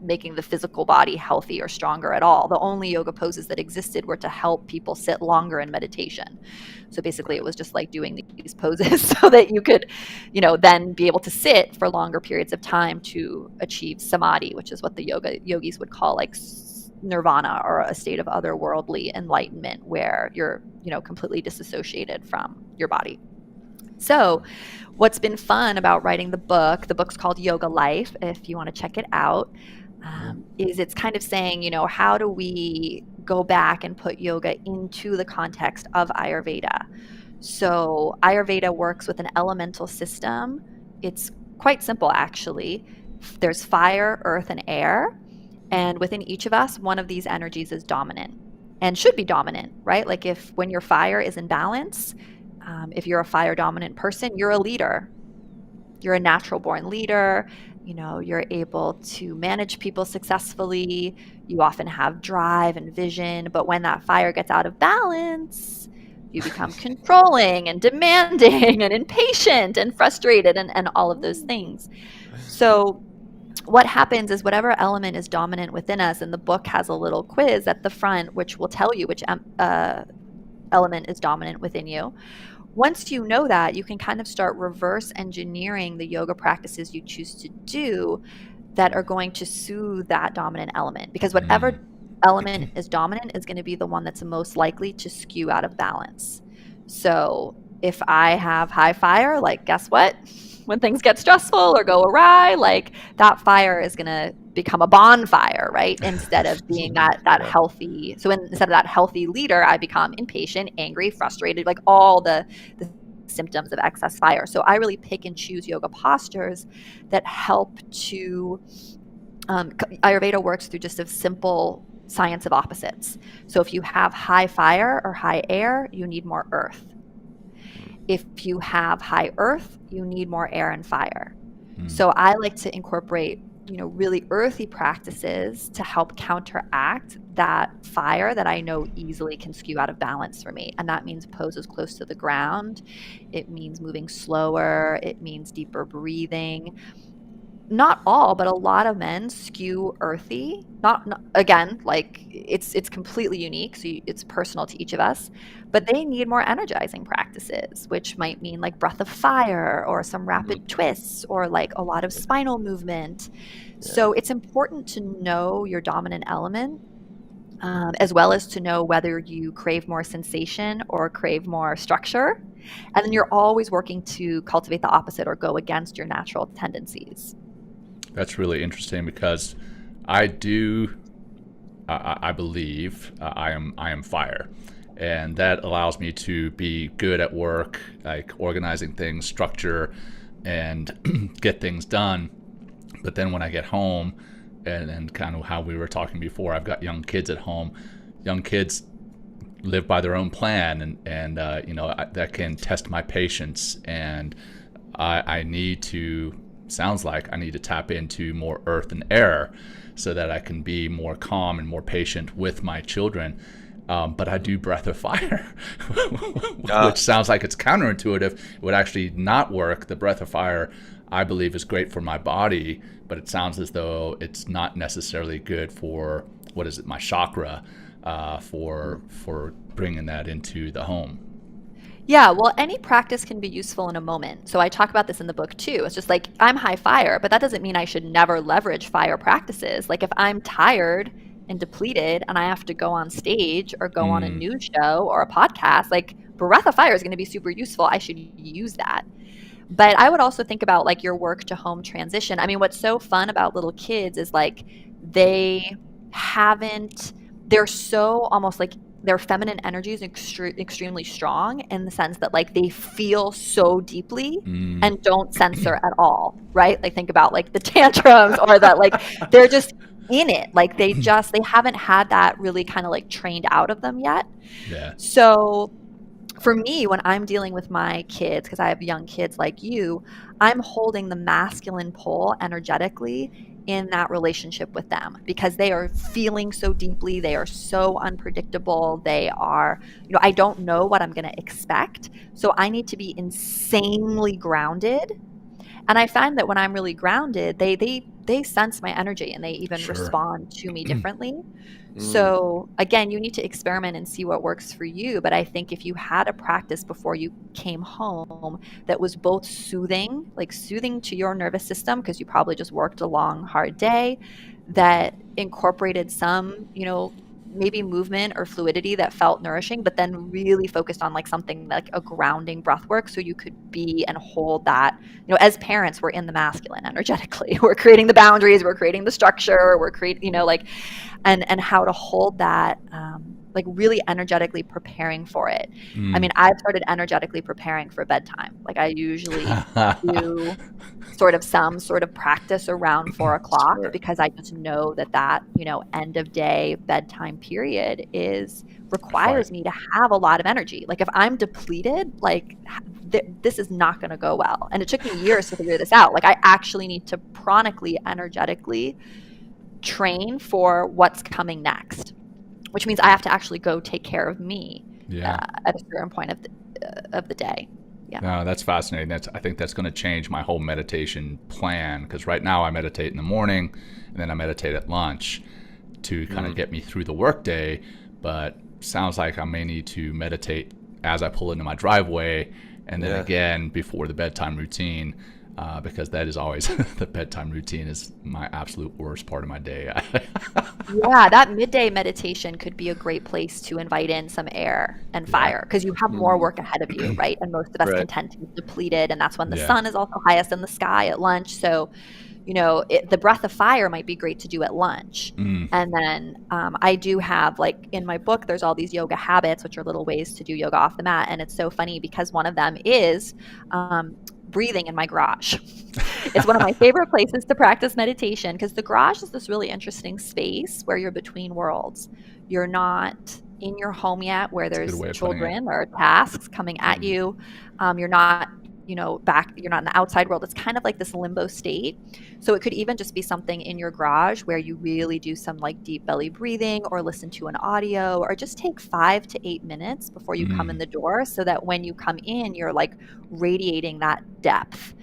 making the physical body healthy or stronger at all. The only yoga poses that existed were to help people sit longer in meditation. So basically, it was just like doing these poses so that you could, then be able to sit for longer periods of time to achieve samadhi, which is what the yogis would call like nirvana, or a state of otherworldly enlightenment where you're, completely disassociated from your body. So what's been fun about writing the book's called Yoga Life, if you want to check it out, is it's kind of saying, how do we go back and put yoga into the context of Ayurveda? So Ayurveda works with an elemental system. It's quite simple, actually. There's fire, earth, and air. And within each of us, one of these energies is dominant and should be dominant, right? Like when your fire is in balance, if you're a fire dominant person, you're a leader. You're a natural born leader. You're able to manage people successfully. You often have drive and vision. But when that fire gets out of balance, you become controlling and demanding and impatient and frustrated and all of those things. So what happens is whatever element is dominant within us, and the book has a little quiz at the front which will tell you which element is dominant within you. Once you know that, you can kind of start reverse engineering the yoga practices you choose to do that are going to soothe that dominant element, because whatever element is dominant is going to be the one that's most likely to skew out of balance. So if I have high fire, like, guess what? When things get stressful or go awry, like, that fire is going to become a bonfire, right? Instead of being that healthy. So instead of that healthy leader, I become impatient, angry, frustrated, like all the symptoms of excess fire. So I really pick and choose yoga postures that help to, Ayurveda works through just a simple science of opposites. So if you have high fire or high air, you need more earth. If you have high earth, you need more air and fire. So I like to incorporate, really earthy practices to help counteract that fire that I know easily can skew out of balance for me. And that means poses close to the ground. It means moving slower. It means deeper breathing. Not all, but a lot of men skew earthy. Not again, like it's completely unique, so it's personal to each of us. But they need more energizing practices, which might mean like breath of fire or some rapid twists or like a lot of spinal movement. So it's important to know your dominant element, as well as to know whether you crave more sensation or crave more structure. And then you're always working to cultivate the opposite or go against your natural tendencies. That's really interesting, because I believe I am fire, and that allows me to be good at work, like organizing things, structure, and get things done. But then when I get home, and kind of how we were talking before, I've got young kids at home. Young kids live by their own plan, and that can test my patience, and I need to. Sounds like I need to tap into more earth and air so that I can be more calm and more patient with my children. But I do breath of fire, which sounds like it's counterintuitive. It would actually not work. The breath of fire, I believe, is great for my body, but it sounds as though it's not necessarily good for, my chakra, for bringing that into the home. Yeah, well, any practice can be useful in a moment. So I talk about this in the book too. It's just like, I'm high fire, but that doesn't mean I should never leverage fire practices. Like if I'm tired and depleted and I have to go on stage or go on a news show or a podcast, like breath of fire is going to be super useful. I should use that. But I would also think about like your work to home transition. I mean, what's so fun about little kids is like they're so almost like their feminine energy is extremely strong in the sense that like they feel so deeply and don't censor at all, right? Like think about like the tantrums or that like they're just in it. Like they haven't had that really kind of like trained out of them yet. Yeah. So for me, when I'm dealing with my kids, because I have young kids like you, I'm holding the masculine pole energetically in that relationship with them because they are feeling so deeply. They are so unpredictable. They are, I don't know what I'm going to expect. So I need to be insanely grounded And I find that when I'm really grounded, they sense my energy and they even respond to me differently. So again, you need to experiment and see what works for you. But I think if you had a practice before you came home that was both soothing, like soothing to your nervous system, because you probably just worked a long, hard day, that incorporated some, maybe movement or fluidity that felt nourishing, but then really focused on like something like a grounding breath work, so you could be and hold that. As parents, we're in the masculine energetically. We're creating the boundaries, we're creating the structure, we're creating, like, and how to hold that, like really energetically preparing for it. I mean, I've started energetically preparing for bedtime. Like I usually do some sort of practice around 4 o'clock, because I just know that end of day bedtime period requires me to have a lot of energy. Like if I'm depleted, like this is not going to go well. And it took me years to figure this out. Like I actually need to chronically, energetically train for what's coming next, which means I have to actually go take care of me at a certain point of the day. Yeah. No, that's fascinating. I think that's going to change my whole meditation plan, because right now I meditate in the morning and then I meditate at lunch to kind of get me through the workday. But sounds like I may need to meditate as I pull into my driveway and then again before the bedtime routine, because that is always the bedtime routine is my absolute worst part of my day. Yeah, that midday meditation could be a great place to invite in some air and fire, because you have more work ahead of you, right? And most of us can tend to be depleted, and that's when the sun is also highest in the sky at lunch. So, the breath of fire might be great to do at lunch. And then I do have, like in my book, there's all these yoga habits, which are little ways to do yoga off the mat. And it's so funny because one of them is breathing in my garage. It's one of my favorite places to practice meditation, because the garage is this really interesting space where you're between worlds. You're not in your home yet, where there's children or tasks coming at you. You're not you're not in the outside world. It's kind of like this limbo state. So it could even just be something in your garage where you really do some like deep belly breathing, or listen to an audio, or just take 5 to 8 minutes before you come in the door, so that when you come in, you're like radiating that depth.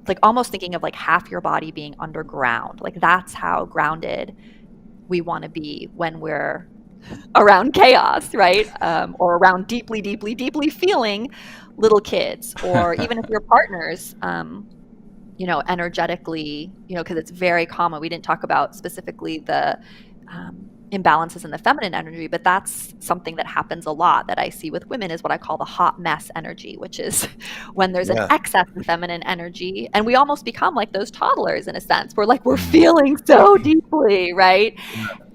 Like almost thinking of like half your body being underground. Like that's how grounded we want to be when we're around chaos, right? Or around deeply, deeply, deeply feeling little kids, or even if your partners, energetically, because it's very common. We didn't talk about specifically the imbalances in the feminine energy, but that's something that happens a lot that I see with women, is what I call the hot mess energy, which is when there's an excess in feminine energy, and we almost become like those toddlers in a sense. We're feeling so deeply, right?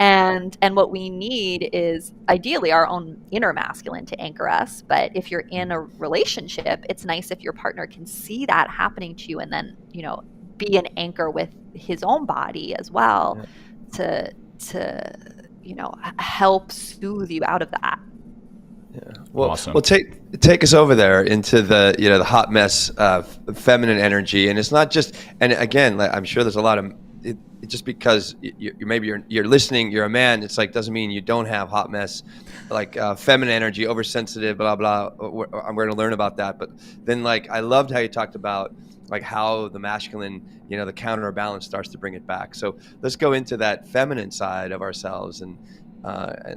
And what we need is ideally our own inner masculine to anchor us. But if you're in a relationship, it's nice if your partner can see that happening to you, and then, be an anchor with his own body as well, to help soothe you out of that. Yeah. Well, take us over there into the the hot mess of feminine energy, and it's not just. And again, I'm sure there's a lot of. Just because you're listening, you're a man, it's like doesn't mean you don't have hot mess, like feminine energy, oversensitive, blah blah. I'm going to learn about that. But then, like, I loved how you talked about like how the masculine, the counterbalance starts to bring it back. So let's go into that feminine side of ourselves and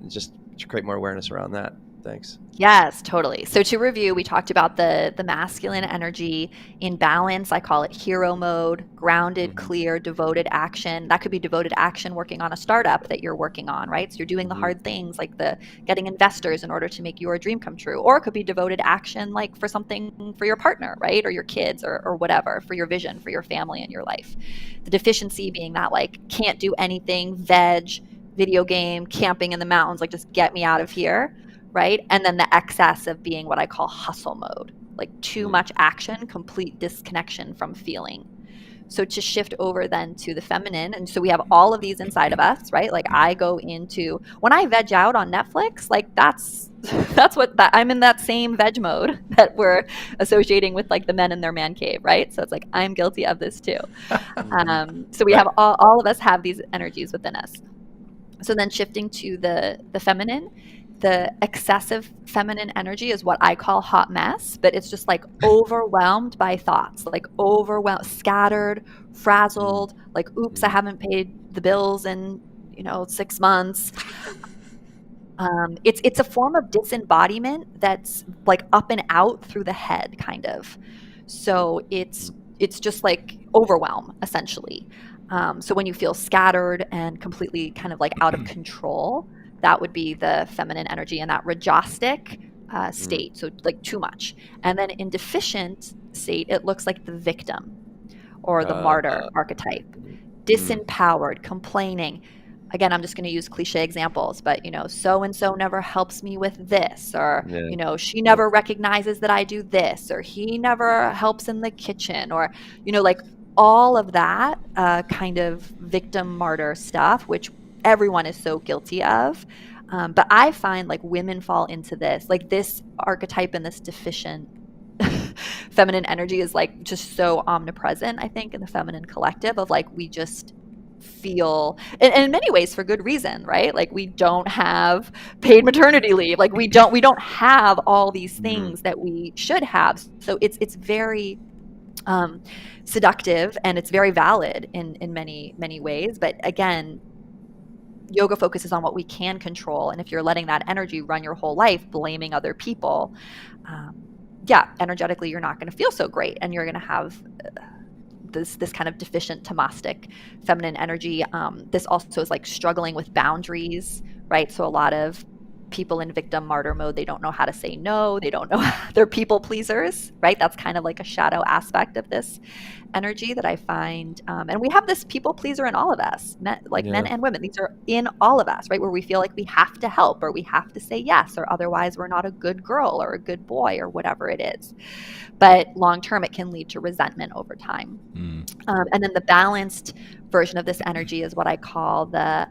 just create more awareness around that. Thanks. Yes, totally. So to review, we talked about the masculine energy in balance. I call it hero mode, grounded, clear, devoted action. That could be devoted action working on a startup that you're working on, right? So you're doing the hard things, like the getting investors in order to make your dream come true. Or it could be devoted action like for something for your partner, right? Or your kids, or whatever, for your vision, for your family and your life. The deficiency being that like can't do anything, veg, video game, camping in the mountains, like just get me out of here. Right? And then the excess of being what I call hustle mode, like too much action, complete disconnection from feeling. So to shift over then to the feminine, and so we have all of these inside of us, right? Like I go into, when I veg out on Netflix, like that's I'm in that same veg mode that we're associating with like the men in their man cave, right? So it's like, I'm guilty of this too. So we have all of us have these energies within us. So then shifting to the feminine, the excessive feminine energy is what I call hot mess, but it's just like overwhelmed by thoughts, like overwhelmed, scattered, frazzled, like, oops, I haven't paid the bills in, 6 months. It's a form of disembodiment that's like up and out through the head, kind of. So it's just like overwhelm, essentially. So when you feel scattered and completely kind of like out of control, that would be the feminine energy in that rajastic state. So like too much. And then in deficient state, it looks like the victim or the martyr archetype, disempowered, complaining. Again, I'm just going to use cliche examples, but so-and-so never helps me with this, or, she never recognizes that I do this, or he never helps in the kitchen, or, like all of that kind of victim martyr stuff, which everyone is so guilty of. But I find like women fall into this, like this archetype and this deficient feminine energy is like just so omnipresent, I think, in the feminine collective of like, we just feel, and in many ways for good reason, right? Like we don't have paid maternity leave. Like we don't have all these things that we should have. So it's very seductive, and it's very valid in many, many ways. But again, yoga focuses on what we can control. And if you're letting that energy run your whole life, blaming other people, energetically, you're not going to feel so great. And you're going to have this kind of deficient tamastic feminine energy. This also is like struggling with boundaries, right? So a lot of people in victim martyr mode, they don't know how to say no. They don't know. They're people pleasers, right? That's kind of like a shadow aspect of this energy that I find. And we have this people pleaser in all of us, men and women. These are in all of us, right? Where we feel like we have to help, or we have to say yes, or otherwise we're not a good girl or a good boy or whatever it is. But long term, it can lead to resentment over time. And then the balanced version of this energy is what I call the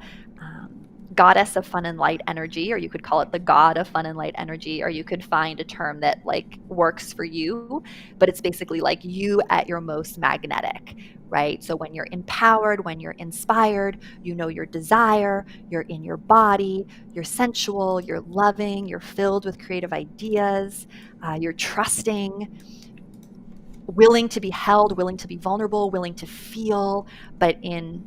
goddess of fun and light energy, or you could call it the god of fun and light energy, or you could find a term that like works for you, but it's basically like you at your most magnetic, right? So when you're empowered, when you're inspired, your desire, you're in your body, you're sensual, you're loving, you're filled with creative ideas, you're trusting, willing to be held, willing to be vulnerable, willing to feel, but in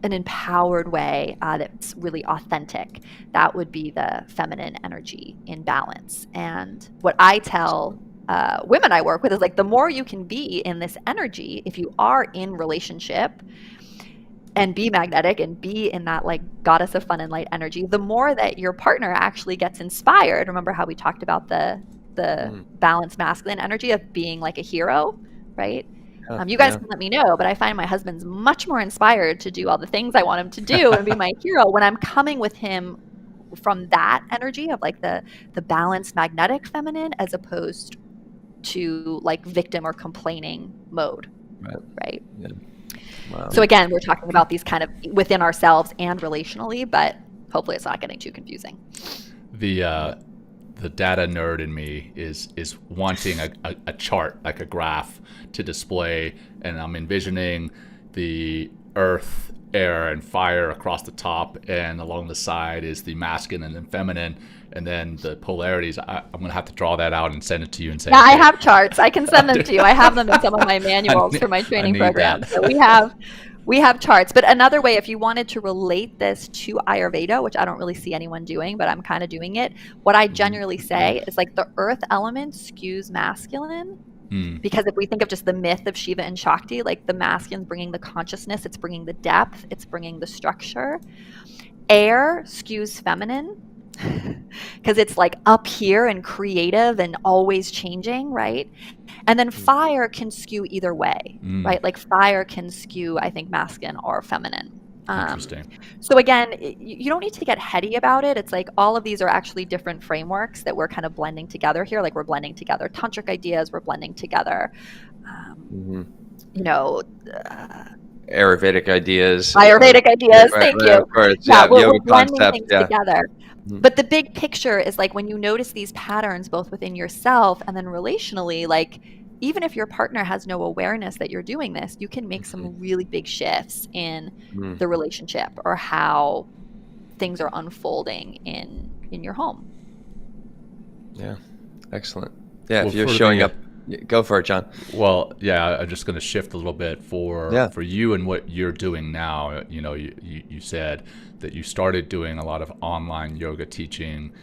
an empowered way that's really authentic. That would be the feminine energy in balance. And what I tell women I work with is like, the more you can be in this energy, if you are in relationship and be magnetic and be in that like goddess of fun and light energy, the more that your partner actually gets inspired. Remember how we talked about the balanced masculine energy of being like a hero, right? You guys can let me know, but I find my husband's much more inspired to do all the things I want him to do and be my hero when I'm coming with him from that energy of like the balanced magnetic feminine, as opposed to like victim or complaining mode, right? Yeah. Wow. So again, we're talking about these kind of within ourselves and relationally, but hopefully it's not getting too confusing. The data nerd in me is wanting a chart, like a graph to display, and I'm envisioning the earth, air, and fire across the top, and along the side is the masculine and feminine, and then the polarities. I'm going to have to draw that out and send it to you and say, yeah, okay. I have charts. I can send them to you. I have them in some of my manuals for my training program. So we have charts. But another way, if you wanted to relate this to Ayurveda, which I don't really see anyone doing, but I'm kind of doing it, what I generally say is like the earth element skews masculine. Because if we think of just the myth of Shiva and Shakti, like the masculine's bringing the consciousness, it's bringing the depth, it's bringing the structure. Air skews feminine because it's like up here and creative and always changing, right? And then fire can skew either way, right? Like fire can skew, I think, masculine or feminine. Interesting. So again, you don't need to get heady about it. It's like all of these are actually different frameworks that we're kind of blending together here. Like we're blending together tantric ideas, we're blending together, Ayurvedic ideas. Thank you. Of course. Yeah, we're yoga blending concepts. things together. But the big picture is like when you notice these patterns both within yourself and then relationally, like even if your partner has no awareness that you're doing this, you can make some really big shifts in the relationship or how things are unfolding in your home. Yeah. Excellent. Yeah. Well, If you're showing up, go for it, John. Well, yeah, I'm just going to shift a little bit for you and what you're doing now. You know, you said that you started doing a lot of online yoga teaching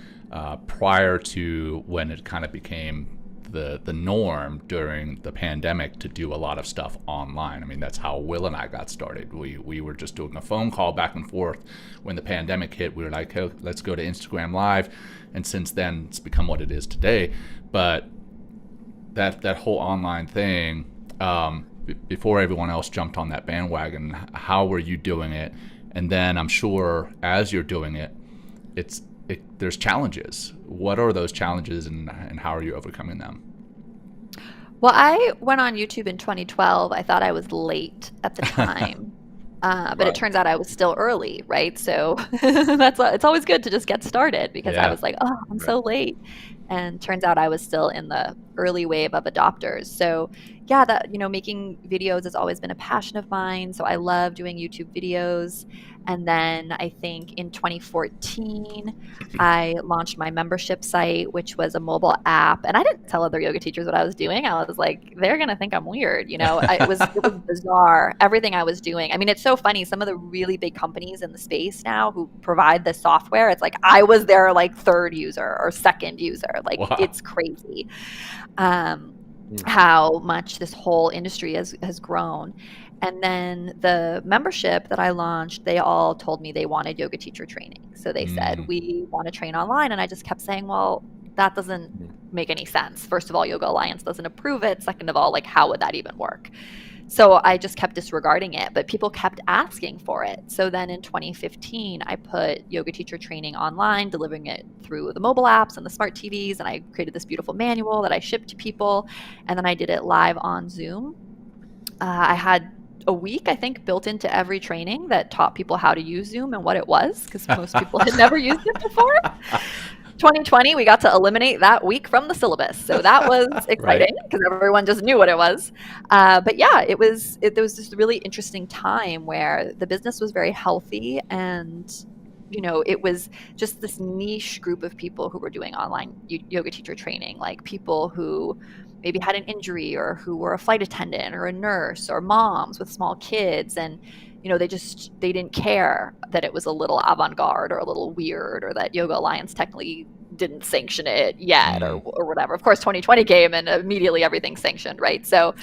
prior to when it kind of became the norm during the pandemic to do a lot of stuff online. I mean, that's how Will and I got started. We were just doing a phone call back and forth. When the pandemic hit, we were like, hey, let's go to Instagram Live. And since then, it's become what it is today. But that whole online thing, before everyone else jumped on that bandwagon, how were you doing it? And then I'm sure as you're doing it, there's challenges. What are those challenges, and how are you overcoming them? Well, I went on YouTube in 2012. I thought I was late at the time. But it turns out I was still early, right? So it's always good to just get started, because I was like, oh, I'm so late. And turns out I was still in the early wave of adopters. So yeah, making videos has always been a passion of mine. So I love doing YouTube videos. And then I think in 2014, I launched my membership site, which was a mobile app. And I didn't tell other yoga teachers what I was doing. I was like, they're going to think I'm weird. It was bizarre, everything I was doing. I mean, it's so funny. Some of the really big companies in the space now who provide this software, it's like I was their like third user or second user. Like, wow. It's crazy how much this whole industry has grown. And then the membership that I launched, they all told me they wanted yoga teacher training. So they said, we want to train online. And I just kept saying, well, that doesn't make any sense. First of all, Yoga Alliance doesn't approve it. Second of all, like, how would that even work? So I just kept disregarding it, but people kept asking for it. So then in 2015, I put yoga teacher training online, delivering it through the mobile apps and the smart TVs. And I created this beautiful manual that I shipped to people. And then I did it live on Zoom. I had a week, I think, built into every training that taught people how to use Zoom and what it was, because most people had never used it before. 2020, we got to eliminate that week from the syllabus. So that was exciting, because everyone just knew what it was. But yeah, there was this really interesting time where the business was very healthy, and it was just this niche group of people who were doing online yoga teacher training, like people who maybe had an injury, or who were a flight attendant or a nurse, or moms with small kids. And they didn't care that it was a little avant-garde or a little weird, or that Yoga Alliance technically didn't sanction it yet, or whatever. Of course, 2020 came and immediately everything's sanctioned, right? So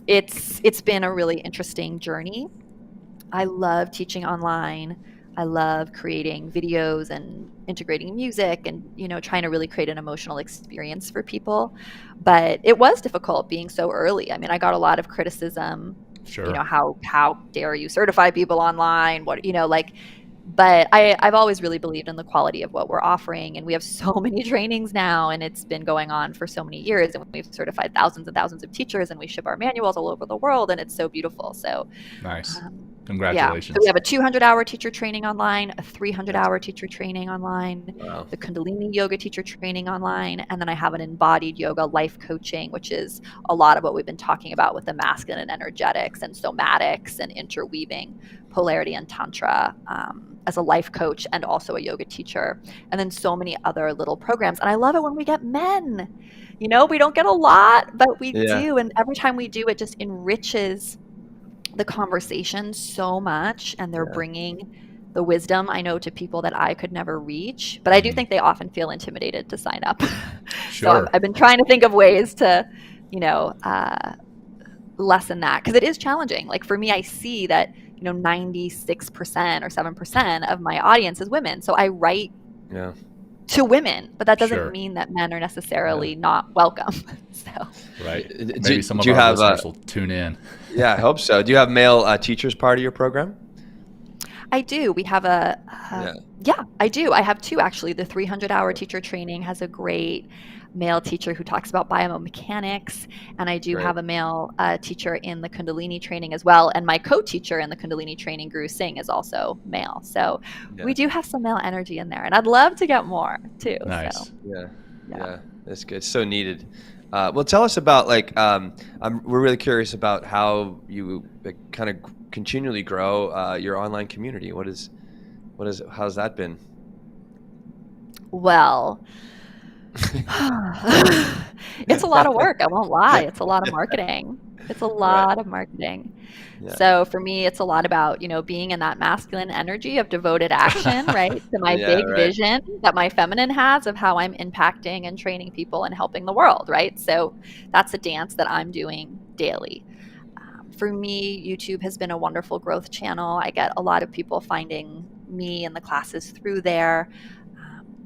it's been a really interesting journey. I love teaching online. I love creating videos and integrating music and, trying to really create an emotional experience for people. But it was difficult being so early. I mean, I got a lot of criticism. Sure. How dare you certify people online? But I've always really believed in the quality of what we're offering. And we have so many trainings now, and it's been going on for so many years. And we've certified thousands and thousands of teachers, and we ship our manuals all over the world. And it's so beautiful. So nice. Congratulations. Yeah. So we have a 200-hour teacher training online, a 300-hour teacher training online, the Kundalini yoga teacher training online, and then I have an embodied yoga life coaching, which is a lot of what we've been talking about with the masculine and energetics and somatics and interweaving polarity and tantra as a life coach and also a yoga teacher, and then so many other little programs. And I love it when we get men. We don't get a lot, but we do. And every time we do, it just enriches the conversation so much, and they're bringing the wisdom, I know, to people that I could never reach. But I do think they often feel intimidated to sign up. Sure. So I've been trying to think of ways to, lessen that, because it is challenging. Like for me, I see that 96% or 7% of my audience is women. So I write to women, but that doesn't mean that men are necessarily not welcome. So right. Maybe some of our listeners will tune in. Yeah, I hope so. Do you have male teachers part of your program? I do. We have I do. I have two, actually. The 300-hour teacher training has a great male teacher who talks about biomechanics, and I do have a male teacher in the Kundalini training as well. And my co-teacher in the Kundalini training, Guru Singh, is also male. So we do have some male energy in there, and I'd love to get more too. Nice. So, yeah, that's good. It's so needed. Well, tell us about we're really curious about how you kind of continually grow your online community. How's that been? Well, it's a lot of work. I won't lie. It's a lot of marketing. It's a Right. lot of marketing. Yeah. So for me, it's a lot about, being in that masculine energy of devoted action, right? To my Yeah, big right. vision that my feminine has of how I'm impacting and training people and helping the world, right? So that's a dance that I'm doing daily. For me, YouTube has been a wonderful growth channel. I get a lot of people finding me and the classes through there.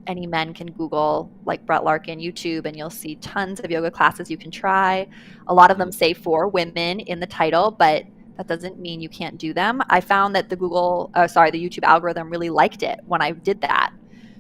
Any men can Google like Brett Larkin YouTube and you'll see tons of yoga classes you can try. A lot of them say for women in the title, but that doesn't mean you can't do them. I found that the YouTube algorithm really liked it when I did that.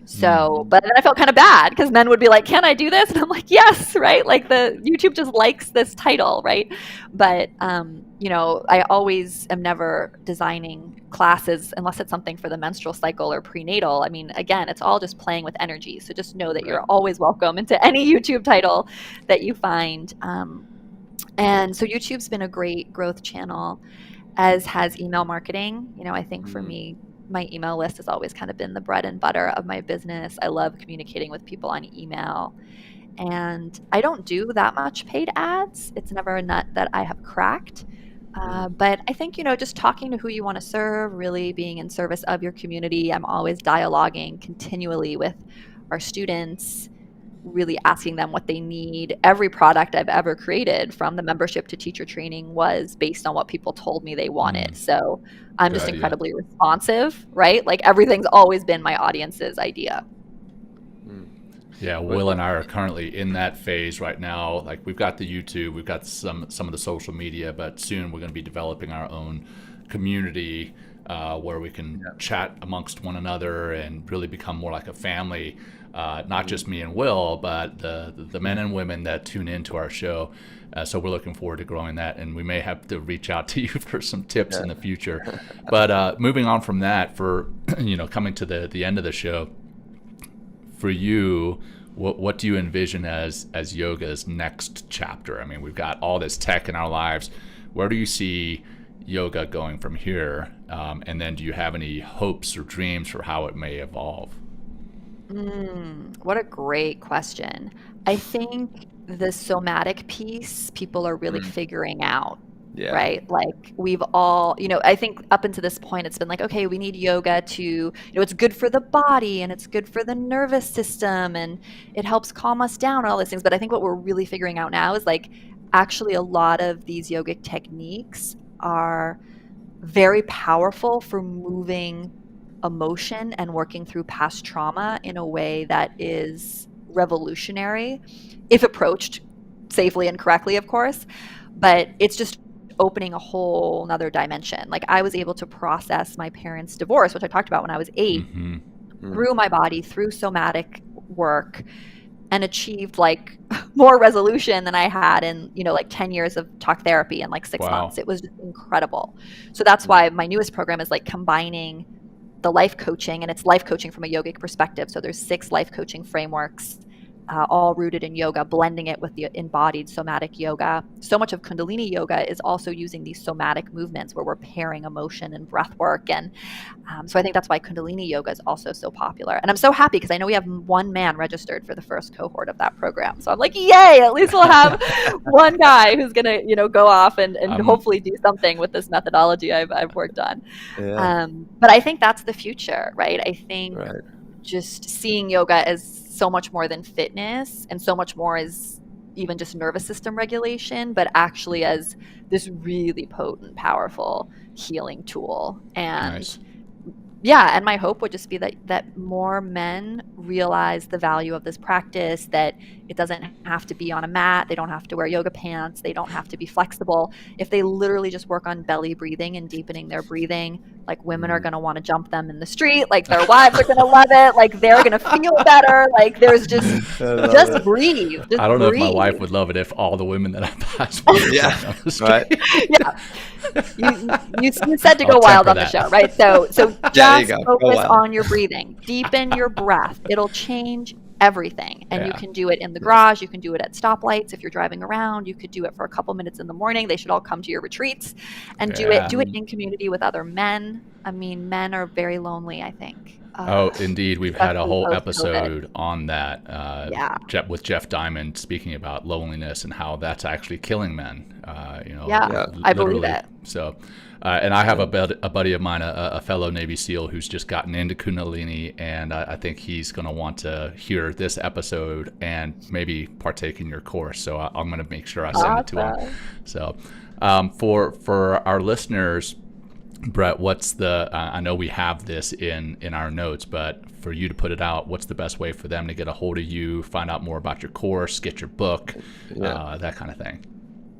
So, but then I felt kind of bad because men would be like, "Can I do this?" And I'm like, "Yes," right? Like the YouTube just likes this title, right? But I always am never designing classes unless it's something for the menstrual cycle or prenatal. I mean, again, it's all just playing with energy. So just know that you're always welcome into any YouTube title that you find. And so YouTube's been a great growth channel, as has email marketing. I think for me, my email list has always kind of been the bread and butter of my business. I love communicating with people on email. And I don't do that much paid ads. It's never a nut that I have cracked. But I think, just talking to who you want to serve, really being in service of your community. I'm always dialoguing continually with our students, really asking them what they need. Every product I've ever created, from the membership to teacher training, was based on what people told me they wanted. So I'm just incredibly responsive, right? Like everything's always been my audience's idea. Yeah, Will and I are currently in that phase right now. Like we've got the YouTube, we've got some of the social media, but soon we're going to be developing our own community where we can chat amongst one another and really become more like a family. Not just me and Will, but the men and women that tune into our show. So we're looking forward to growing that, and we may have to reach out to you for some tips in the future. But moving on from that, for coming to the end of the show, for you, what do you envision as yoga's next chapter? I mean, we've got all this tech in our lives. Where do you see yoga going from here? And then do you have any hopes or dreams for how it may evolve? What a great question. I think the somatic piece people are really figuring out. Yeah. Right? Like we've all, I think up until this point, it's been like, okay, we need yoga to, it's good for the body and it's good for the nervous system and it helps calm us down and all these things. But I think what we're really figuring out now is like, actually a lot of these yogic techniques are very powerful for moving emotion and working through past trauma in a way that is revolutionary, if approached safely and correctly, of course. But it's just opening a whole nother dimension. Like I was able to process my parents' divorce, which I talked about when I was 8, through my body, through somatic work, and achieved like more resolution than I had in, like 10 years of talk therapy in like 6 months. It was just incredible. So that's why my newest program is like combining the life coaching, and it's life coaching from a yogic perspective. So there's 6 life coaching frameworks, all rooted in yoga, blending it with the embodied somatic yoga. So much of Kundalini yoga is also using these somatic movements where we're pairing emotion and breath work. And so I think that's why Kundalini yoga is also so popular. And I'm so happy because I know we have 1 man registered for the first cohort of that program. So I'm like, yay, at least we'll have one guy who's going to, go off and hopefully do something with this methodology I've worked on. Yeah. But I think that's the future, right? I think just seeing yoga as so much more than fitness and so much more as even just nervous system regulation, but actually as this really potent, powerful healing tool. And and my hope would just be that more men realize the value of this practice, that it doesn't have to be on a mat. They don't have to wear yoga pants. They don't have to be flexible. If they literally just work on belly breathing and deepening their breathing, like women are going to want to jump them in the street. Like their wives are going to love it. Like they're going to feel better. Like there's just breathe. Just I don't know if breathe. my wife would love it if all the women that I passed by You said to go wild on the show, right? So just focus on your breathing. Deepen your breath. It'll change everything. And you can do it in the garage. You can do it at stoplights. If you're driving around, you could do it for a couple minutes in the morning. They should all come to your retreats and do it in community with other men. I mean, men are very lonely, I think. Oh, indeed. We've had a especially whole post-COVID. episode on that Yeah. with Jeff Diamond speaking about loneliness and how that's actually killing men, Yeah, I believe literally. it. So, and I have a buddy of mine, a fellow Navy SEAL who's just gotten into Kundalini, and I think he's going to want to hear this episode and maybe partake in your course. So I'm going to make sure I send it to him. Awesome. So for our listeners, Brett, what's the, I know we have this in our notes, but for you to put it out, what's the best way for them to get a hold of you, find out more about your course, get your book, that kind of thing?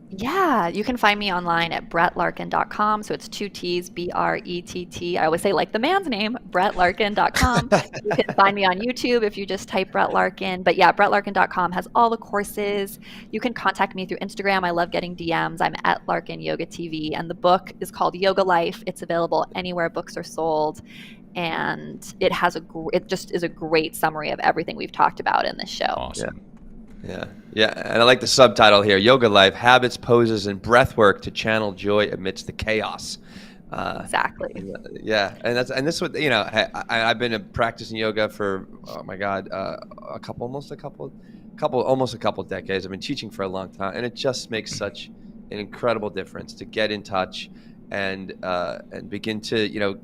Yeah, you can find me online at brettlarkin.com. So it's 2 T's, Brett. I always say like the man's name, brettlarkin.com. You can find me on YouTube if you just type Brett Larkin. But yeah, brettlarkin.com has all the courses. You can contact me through Instagram. I love getting DMs. I'm at Larkin Yoga TV. And the book is called Yoga Life. It's available anywhere books are sold. And it just is a great summary of everything we've talked about in this show. Awesome. Yeah, and I like the subtitle here: Yoga Life, Habits, Poses, and Breathwork to Channel Joy Amidst the Chaos. Exactly. Yeah, and this what I've been practicing yoga for almost a couple decades. I've been teaching for a long time, and it just makes such an incredible difference to get in touch and begin to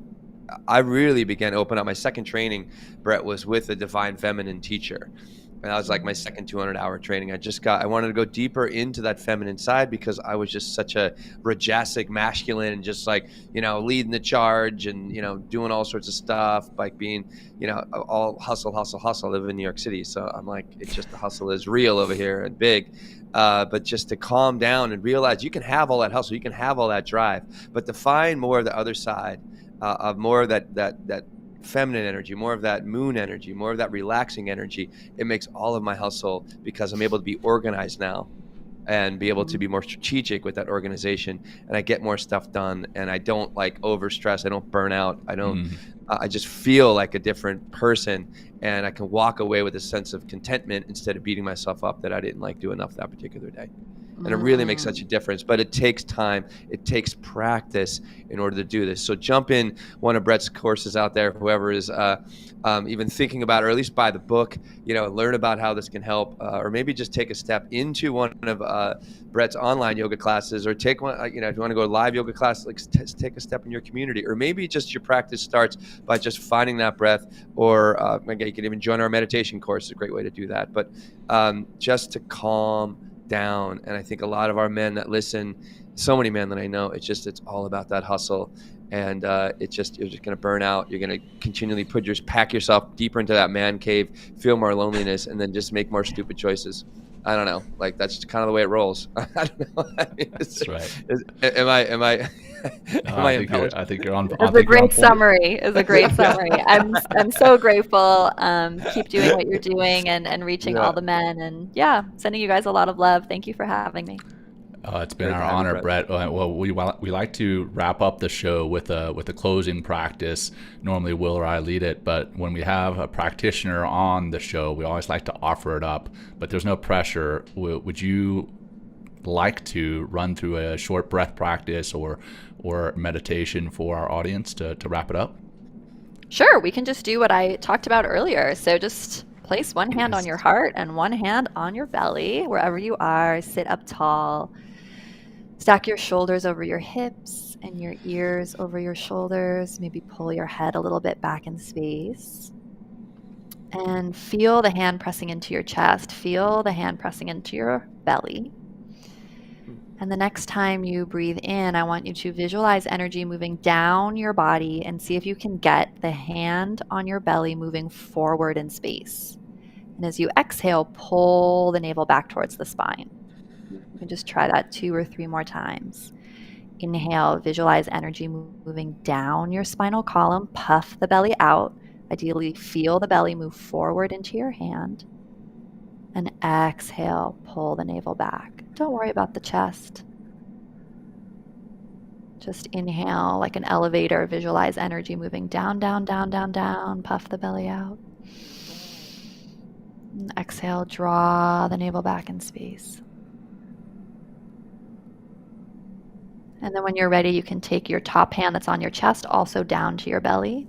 I really began to open up. My second training, Brett, was with a divine feminine teacher. And that was like my second 200-hour training. I wanted to go deeper into that feminine side because I was just such a rajasic masculine and just like, leading the charge and, doing all sorts of stuff, like being, all hustle. I live in New York City. So I'm like, it's just the hustle is real over here and big. But just to calm down and realize you can have all that hustle, you can have all that drive, but to find more of the other side, of more of that feminine energy, more of that moon energy, more of that relaxing energy, it makes all of my hustle because I'm able to be organized now and be able to be more strategic with that organization, and I get more stuff done, and I don't like overstress, I don't burn out, I just feel like a different person, and I can walk away with a sense of contentment instead of beating myself up that I didn't like do enough that particular day. And it really makes such a difference, but it takes time. It takes practice in order to do this. So jump in one of Brett's courses out there, whoever is even thinking about, or at least buy the book, learn about how this can help, or maybe just take a step into one of Brett's online yoga classes, or take one, if you want to go to live yoga class, like take a step in your community, or maybe just your practice starts by just finding that breath, or again, you can even join our meditation course. It's a great way to do that. But just to calm down. And I think a lot of our men that listen, so many men that I know, it's all about that hustle, and you're just going to burn out. You're going to continually pack yourself deeper into that man cave, feel more loneliness, and then just make more stupid choices. I don't know, like that's just kind of the way it rolls. I don't know. That's right. Am I I think you're on. It's a great summary. I'm so grateful. Keep doing what you're doing and reaching all the men, and sending you guys a lot of love. Thank you for having me. It's been our honor, Brett. Well, we like to wrap up the show with a closing practice. Normally, Will or I lead it, but when we have a practitioner on the show, we always like to offer it up. But there's no pressure. Would you like to run through a short breath practice or meditation for our audience to wrap it up? Sure, we can just do what I talked about earlier. So just place one hand on your heart and one hand on your belly, wherever you are. Sit up tall. Stack your shoulders over your hips and your ears over your shoulders. Maybe pull your head a little bit back in space. And feel the hand pressing into your chest. Feel the hand pressing into your belly. And the next time you breathe in, I want you to visualize energy moving down your body and see if you can get the hand on your belly moving forward in space. And as you exhale, pull the navel back towards the spine. You can just try that 2 or 3 more times. Inhale, visualize energy moving down your spinal column. Puff the belly out. Ideally, feel the belly move forward into your hand. And exhale, pull the navel back. Don't worry about the chest. Just inhale like an elevator. Visualize energy moving down, down, down, down, down. Puff the belly out. And exhale, draw the navel back in space. And then when you're ready, you can take your top hand that's on your chest also down to your belly.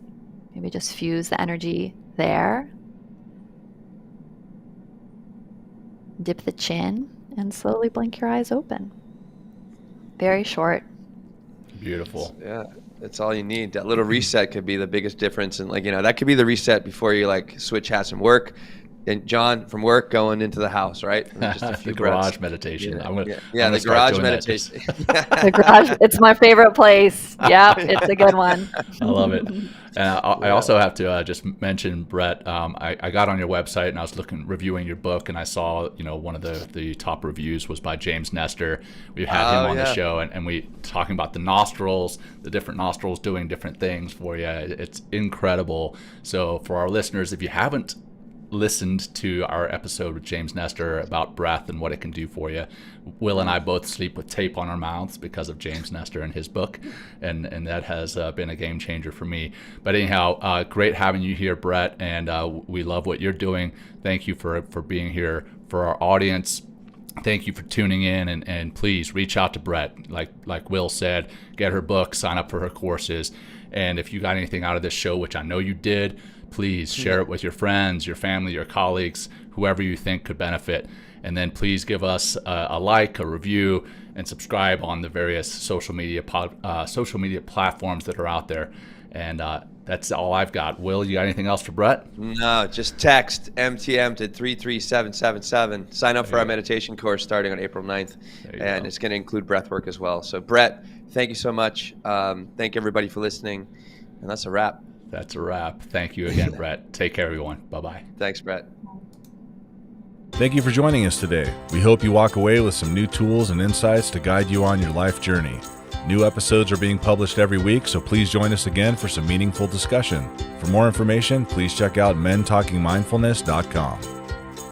Maybe just fuse the energy there. Dip the chin and slowly blink your eyes open. Very short. Beautiful. Yeah, that's all you need. That little reset could be the biggest difference. And that could be the reset before you switch hats and work. And John, from work going into the house, right? Just a few the garage breaths. meditation. Yeah, the garage meditation. The garage, it's my favorite place. Yeah, it's a good one. I love it. And I also have to just mention, Brett, I got on your website and I was reviewing your book, and I saw, one of the top reviews was by James Nestor. We had him on the show, and we talking about the nostrils, the different nostrils doing different things for you. It's incredible. So for our listeners, if you haven't listened to our episode with James Nestor about breath and what it can do for you, Will and I both sleep with tape on our mouths because of James Nestor and his book, and that has been a game changer for me. But anyhow, great having you here, Brett, and we love what you're doing. Thank you for being here. For our audience, thank you for tuning in, and please reach out to Brett. Like Will said, get her book, sign up for her courses, and if you got anything out of this show, which I know you did, please share it with your friends, your family, your colleagues, whoever you think could benefit. And then please give us a like, a review, and subscribe on the various social media platforms that are out there. And that's all I've got. Will, you got anything else for Brett? No, just text MTM to 33777. Sign up for our meditation course starting on April 9th. And it's going to include breathwork as well. So Brett, thank you so much. Thank everybody for listening. And that's a wrap. That's a wrap. Thank you again, Brett. Take care, everyone. Bye-bye. Thanks, Brett. Thank you for joining us today. We hope you walk away with some new tools and insights to guide you on your life journey. New episodes are being published every week, so please join us again for some meaningful discussion. For more information, please check out mentalkingmindfulness.com.